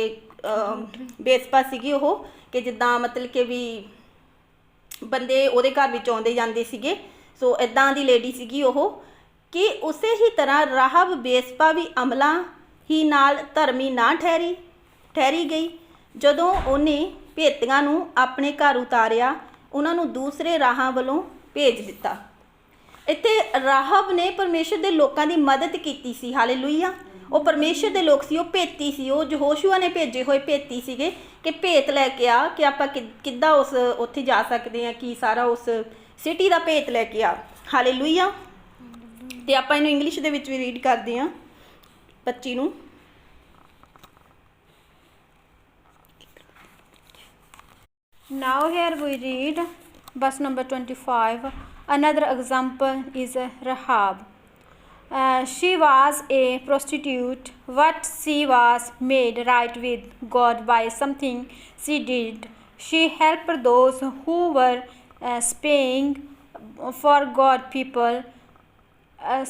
ਬੇਸਪਾ ਸੀਗੀ ਉਹ, ਕਿ ਜਿੱਦਾਂ ਮਤਲਬ ਕਿ ਵੀ ਬੰਦੇ ਉਹਦੇ ਘਰ ਵਿੱਚ ਆਉਂਦੇ ਜਾਂਦੇ ਸੀਗੇ। ਸੋ ਇੱਦਾਂ ਦੀ ਲੇਡੀ ਸੀਗੀ ਉਹ। ਕਿ ਉਸੇ ਹੀ ਤਰ੍ਹਾਂ ਰਾਹਬ ਬੇਸਪਾ ਵੀ ਅਮਲਾਂ ਹੀ ਨਾਲ ਧਰਮੀ ਨਾ ਠਹਿਰੀ ਗਈ ਜਦੋਂ ਉਹਨੇ ਭੇਤੀਆਂ ਨੂੰ ਆਪਣੇ ਘਰ ਉਤਾਰਿਆ, ਉਹਨਾਂ ਨੂੰ ਦੂਸਰੇ ਰਾਹਾਂ ਵੱਲੋਂ ਭੇਜ ਦਿੱਤਾ। ਇੱਥੇ ਰਾਹਬ ਨੇ ਪਰਮੇਸ਼ਰ ਦੇ ਲੋਕਾਂ ਦੀ ਮਦਦ ਕੀਤੀ ਸੀ। ਹਾਲੇਲੂਇਆ। ਉਹ ਪਰਮੇਸ਼ਰ ਦੇ ਲੋਕ ਸੀ, ਉਹ ਭੇਤੀ ਸੀ, ਉਹ ਯਹੋਸ਼ੂਆ ਨੇ ਭੇਜੇ ਹੋਏ ਭੇਤੀ ਸੀਗੇ ਕਿ ਭੇਤ ਲੈ ਕੇ ਆ, ਕਿ ਆਪਾਂ ਕਿੱਦਾਂ ਉੱਥੇ ਜਾ ਸਕਦੇ ਹਾਂ, ਕਿ ਸਾਰਾ ਉਸ ਸਿਟੀ ਦਾ ਭੇਤ ਲੈ ਕੇ ਆ। ਹਾਲੇਲੂਇਆ। ਤੇ ਆਪਾਂ ਇਹਨੂੰ ਇੰਗਲਿਸ਼ ਦੇ ਵਿੱਚ ਵੀ ਰੀਡ ਕਰਦੇ ਹਾਂ 25 ਨੂੰ। Now here we read verse number 25. Another example is Rahab. She was a prostitute, but she was made right with God by something she did. She helped those who were spying for God people.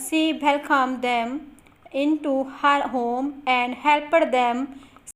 She welcomed them into her home and helped them